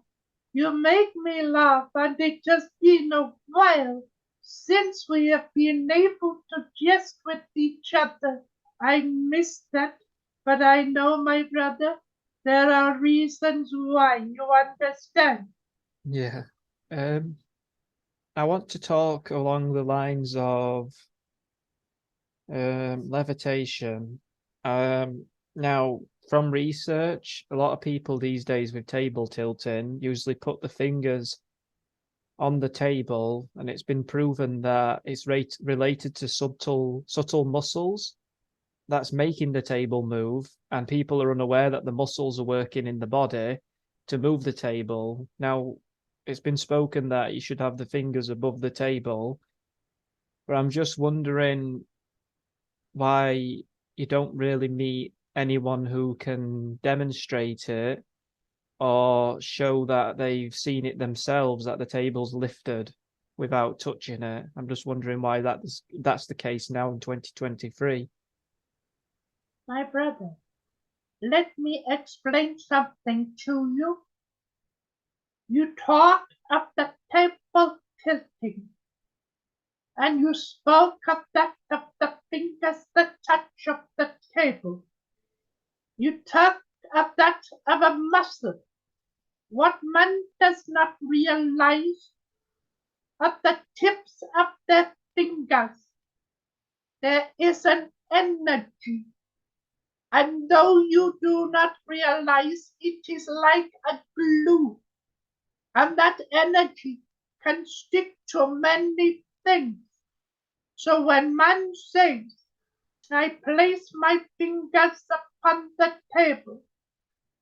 You make me laugh, and it has been a while since we have been able to jest with each other. I miss that, but I know, my brother, there are reasons why. You understand? Yeah. I want to talk along the lines of levitation. Now, from research, a lot of people these days with table tilting usually put the fingers on the table, and it's been proven that it's related to subtle muscles that's making the table move, and people are unaware that the muscles are working in the body to move the table. Now, it's been spoken that you should have the fingers above the table, but I'm just wondering why you don't really meet anyone who can demonstrate it or show that they've seen it themselves, that the table's lifted without touching it. I'm just wondering why that's the case now in 2023. My brother, let me explain something to you. You talked of the table tilting, and you spoke of that of the fingers that touch of the table. You talked of that of a muscle. What man does not realize, at the tips of their fingers, there is an energy. And though you do not realize, it is like a glue. And that energy can stick to many things. So when man says, I place my fingers upon the table,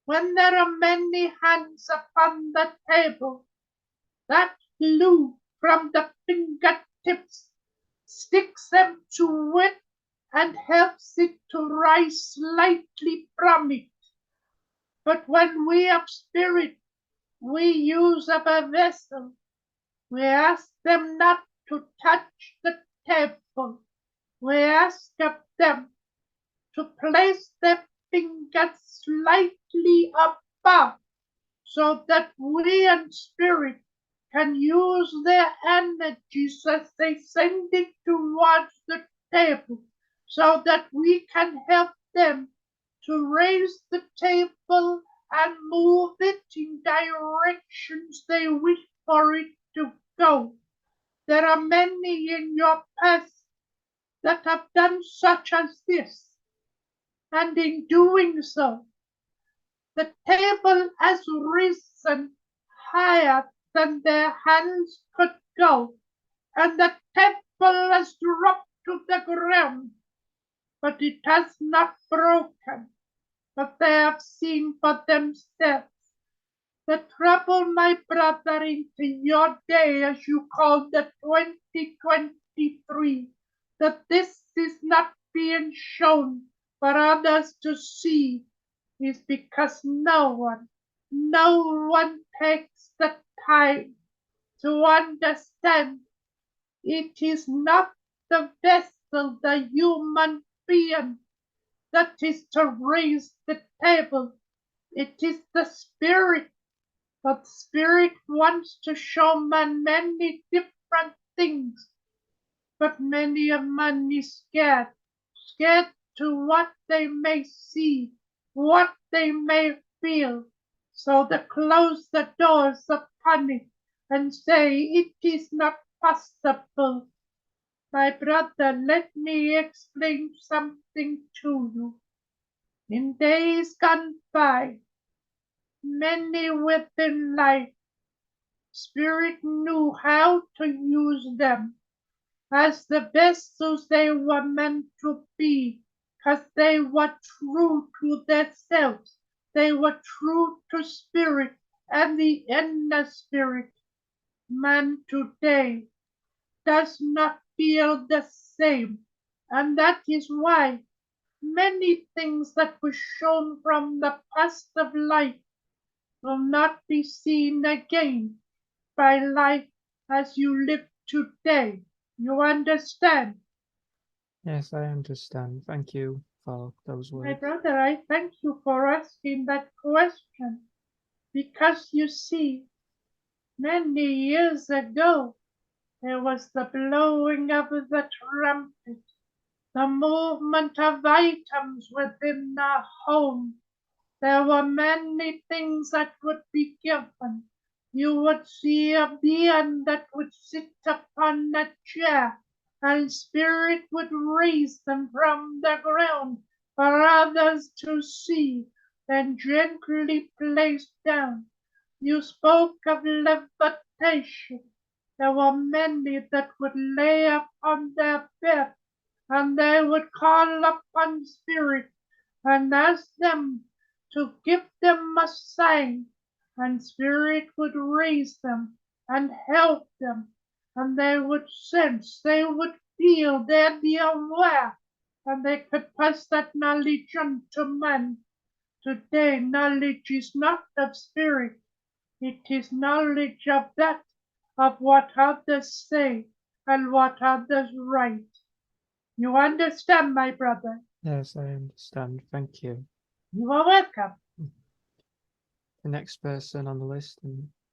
when there are many hands upon the table, that glue from the fingertips sticks them to it and helps it to rise slightly from it. But when we of spirit, we use of a vessel, we ask them not to touch the table. We ask of them to place their fingers slightly above, so that we in spirit can use their energies as they send it towards the table, so that we can help them to raise the table and move it in directions they wish for it to go. There are many in your past that have done such as this, and in doing so, the table has risen higher than their hands could go, and the table has dropped to the ground, but it has not broken, but they have seen for themselves the trouble, my brother, into your day, as you call the 2023, that this is not being shown for others to see, is because no one takes the time to understand it is not the vessel, the human being, that is to raise the table. It is the spirit. But spirit wants to show man many different things. but many a man is scared, scared to what they may see, what they may feel. So they close the doors upon it and say it is not possible. My brother, let me explain something to you. In days gone by, many within life, Spirit knew how to use them as the vessels they were meant to be, because they were true to themselves. They were true to Spirit and the inner Spirit. Man today does not feel the same, and that is why many things that were shown from the past of life will not be seen again by life as you live today. You understand? Yes, I understand. Thank you for those My words. brother, I thank you for asking that question, because you see, many years ago, there was the blowing of the trumpet, the movement of items within the home. There were many things that would be given. You would see a being that would sit upon a chair, and Spirit would raise them from the ground for others to see, then gently place down. You spoke of levitation. There were many that would lay upon their bed, and they would call upon Spirit and ask them to give them a sign, and Spirit would raise them and help them, and they would sense, they would feel, they'd be aware, and they could pass that knowledge on to man. Today, knowledge is not of Spirit, it is knowledge of that, of what others say and what others write. You understand, my brother? Yes, I understand. Thank you. You are welcome. The next person on the list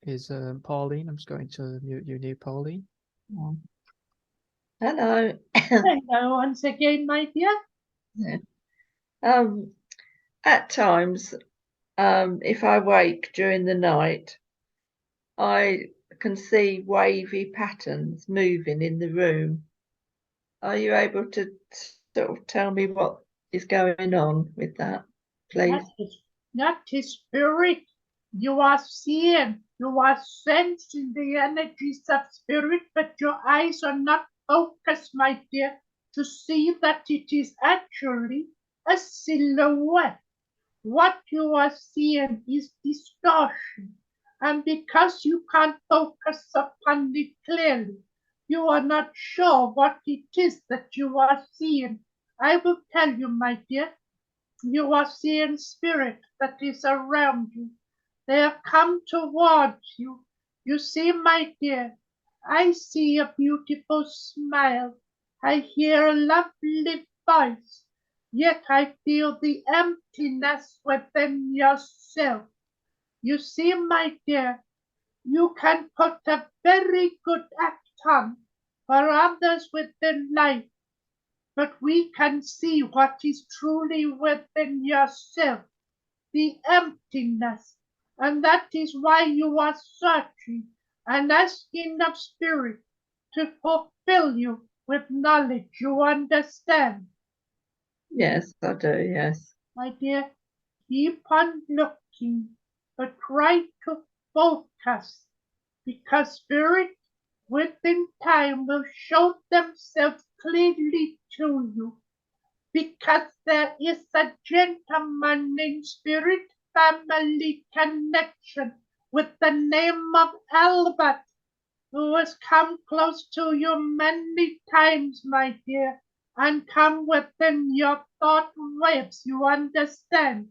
is Pauline. I'm just going to mute you now, Pauline. Hello. Hello once again, my dear. Yeah. At times, if I wake during the night, I can see wavy patterns moving in the room. Are you able to sort of tell me what is going on with that, please? That is Spirit. You are seeing, you are sensing the energies of Spirit, but your eyes are not focused, my dear, to see that it is actually a silhouette. What you are seeing is distortion, and because you can't focus upon it clearly, you are not sure what it is that you are seeing. I will tell you, my dear, you are seeing Spirit that is around you. They have come towards you. You see, my dear, I see a beautiful smile. I hear a lovely voice. Yet I feel the emptiness within yourself. You see, my dear, you can put a very good act on for others within life, but we can see what is truly within yourself, the emptiness. And that is why you are searching and asking of Spirit to fulfill you with knowledge. You understand? Yes, I do, yes. My dear, keep on looking, but try to focus, because Spirit within time will show themselves clearly to you, because there is a gentleman in Spirit family connection with the name of Albert, who has come close to you many times, my dear, and come within your thought waves. You understand?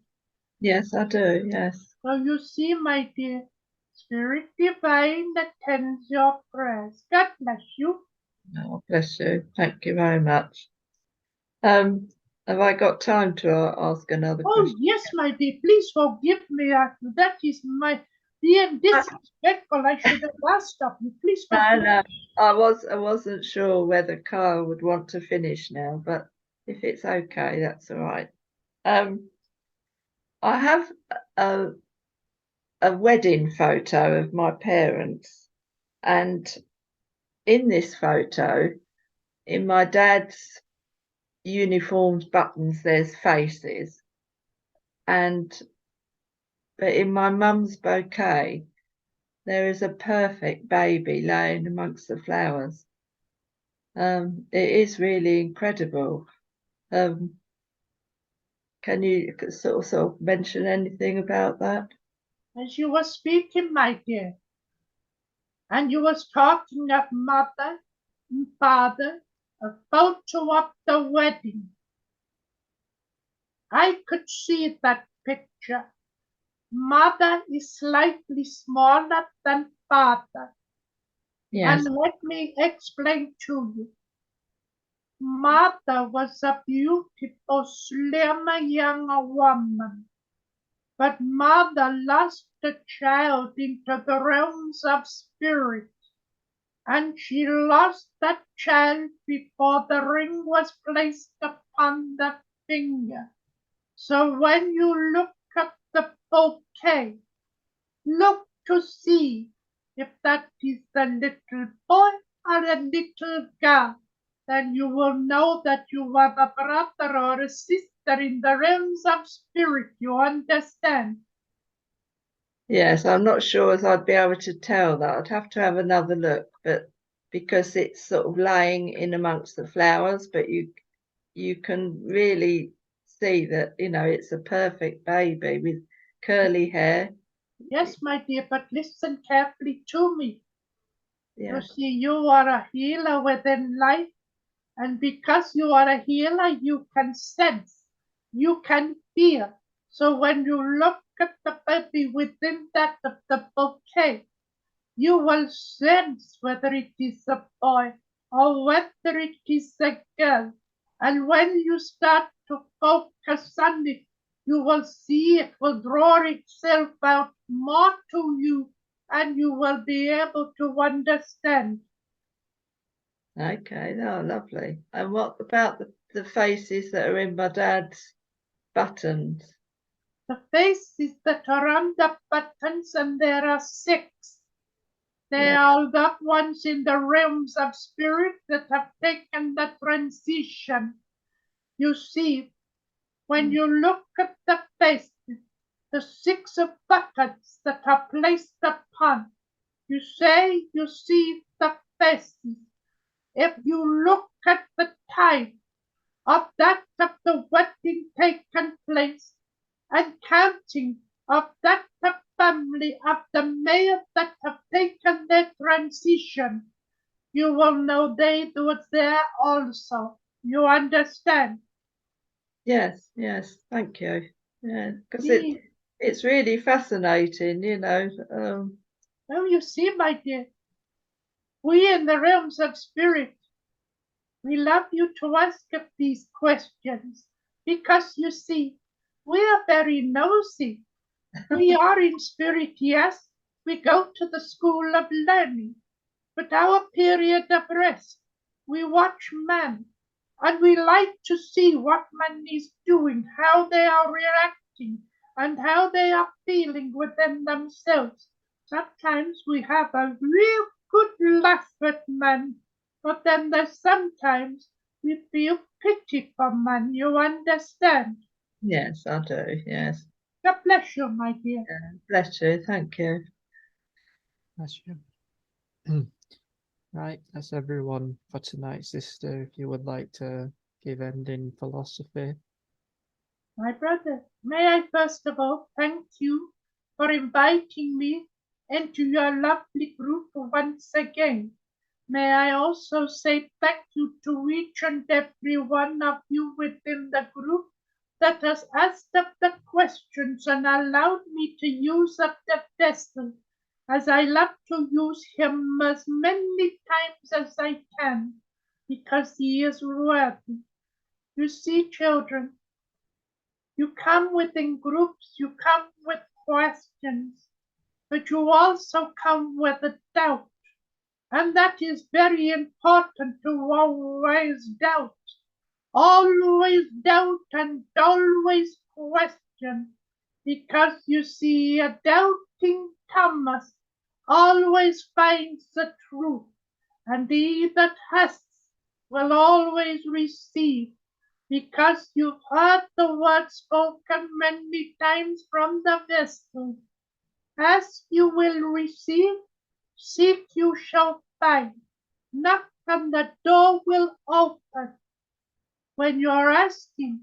Yes, I do, yes. So you see, my dear, Spirit Divine attends your prayers. God bless you. Oh, bless you. Thank you very much. Have I got time to ask another Oh, question? yes, my dear, please forgive me. That is being disrespectful, I should have asked of you. Please forgive No, I wasn't sure whether Kyle would want to finish now, but if it's okay, that's all right. I have a wedding photo of my parents, and in this photo, in my dad's uniforms buttons, there's faces, but in my mum's bouquet, there is a perfect baby laying amongst the flowers. It is really incredible. Can you sort of mention anything about that? as you were speaking, my dear, and you was talking of mother and father, a photo of the wedding. I could see that picture. Mother is slightly smaller than father. Yes. And let me explain to you. Mother was a beautiful, slim young woman. But mother lost the child into the realms of spirit. And she lost that child before the ring was placed upon the finger. So when you look at the bouquet, look to see if that is a little boy or a little girl. Then you will know that you have a brother or a sister in the realms of spirit. You understand? Yes, I'm not sure as I'd be able to tell that. I'd have to have another look, but because it's sort of lying in amongst the flowers, but you can really see that, it's a perfect baby with curly hair. Yes, my dear, but listen carefully to me. Yeah. You see, you are a healer within life, and because you are a healer, you can sense, you can feel. So when you look at the baby within that of the bouquet, you will sense whether it is a boy or whether it is a girl. And when you start to focus on it, you will see it will draw itself out more to you, and you will be able to understand. Okay, oh, lovely. And what about the faces that are in my dad's buttons? The faces that are on the buttons, and there are 6. They Yeah. all got ones in the realms of spirit that have taken the transition. You see, when you look at the faces, the 6 of buttons that are placed upon, you say you see the faces. If you look at the time of that of the wedding taken place, and counting of that of family of the male that have taken their transition, you will know they was there also. You understand? Yes, thank you. Yeah, because it's really fascinating, Well, you see, my dear, we in the realms of spirit, we love you to ask us these questions because you see, we are very nosy. We are in spirit, yes. We go to the school of learning, but our period of rest, we watch man, and we like to see what man is doing, how they are reacting, and how they are feeling within themselves. Sometimes we have a real good laugh at man, but then there's sometimes we feel pity for man, you understand? Yes, I do, yes. God bless you, my dear. Yeah, bless you, thank you. Bless you. Right, that's everyone for tonight, sister. If you would like to give ending philosophy. My brother, may I first of all thank you for inviting me into your lovely group once again. May I also say thank you to each and every one of you within the group that has asked up the questions and allowed me to use up the vessel, as I love to use him as many times as I can, because he is worthy. You see, children, you come within groups, you come with questions, but you also come with a doubt. And that is very important to always doubt. Always doubt and always question. Because you see, a doubting Thomas always finds the truth. And he that asks will always receive. Because you've heard the word spoken many times from the vessel. Ask you will receive, seek you shall find, knock and the door will open. When you're asking,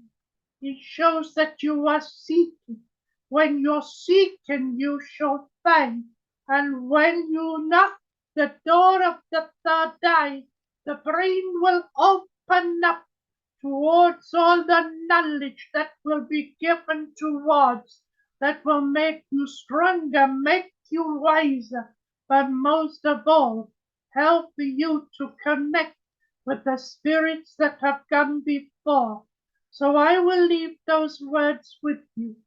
it shows that you are seeking. When you're seeking, you shall find. And when you knock the door of the third eye, the brain will open up towards all the knowledge that will be given towards, that will make you stronger, make you wiser, but most of all, help you to connect with the spirits that have gone before. So I will leave those words with you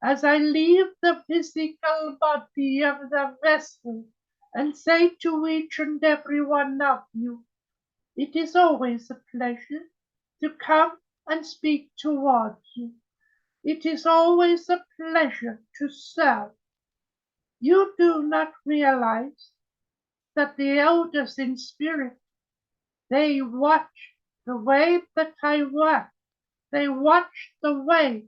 as I leave the physical body of the vessel and say to each and every one of you, it is always a pleasure to come and speak towards you. It is always a pleasure to serve. You do not realize that the elders in spirit, they watch the way that I work. They watch the way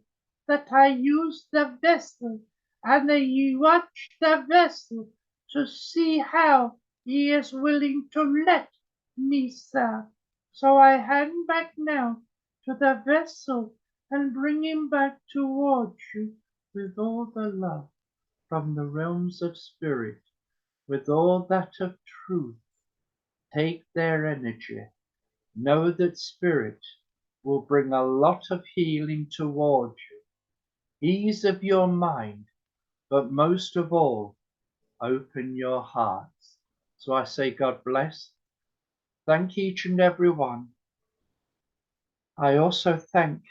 that I use the vessel, and they watch the vessel to see how he is willing to let me serve. So I hand back now to the vessel and bring him back towards you with all the love from the realms of spirit, with all that of truth. Take their energy. Know that spirit will bring a lot of healing towards you. Ease of your mind, but most of all, open your hearts. So I say God bless. Thank each and every one. I also thank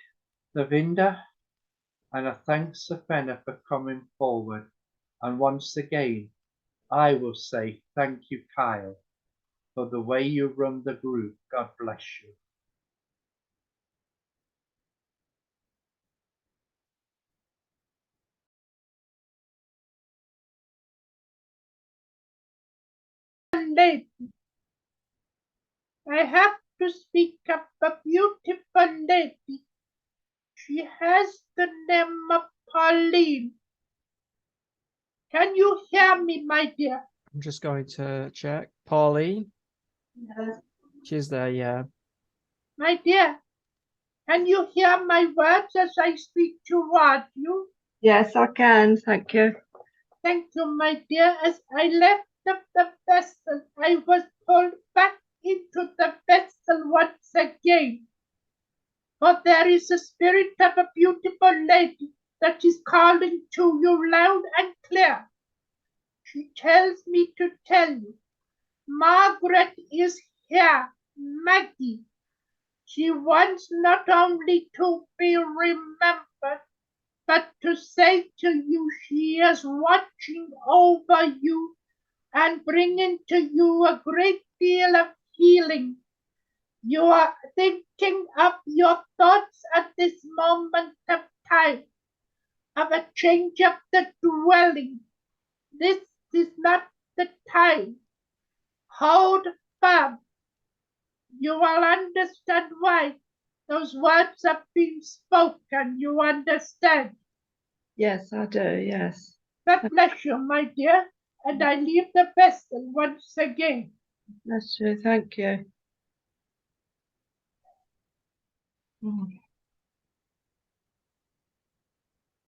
Lavinda and I thank Safena for coming forward. And once again, I will say thank you, Kyle, for the way you run the group. God bless you. Lady, I have to speak of a beautiful lady. She has the name of Pauline. Can you hear me, my dear? I'm just going to check. Pauline? Yes. She's there, yeah. My dear, can you hear my words as I speak towards you? Yes, I can. Thank you. Thank you, my dear. As I left the vessel, I was pulled back into the vessel once again. For there is a spirit of a beautiful lady that is calling to you loud and clear. She tells me to tell you, Margaret is here, Maggie. She wants not only to be remembered, but to say to you she is watching over you and bringing to you a great deal of healing. You are thinking of your thoughts at this moment of time, of a change of the dwelling. This is not the time. Hold firm. You will understand why those words have been spoken. You understand? Yes, I do. Yes. God bless you, my dear. And I leave the vessel once again. Bless you. Thank you.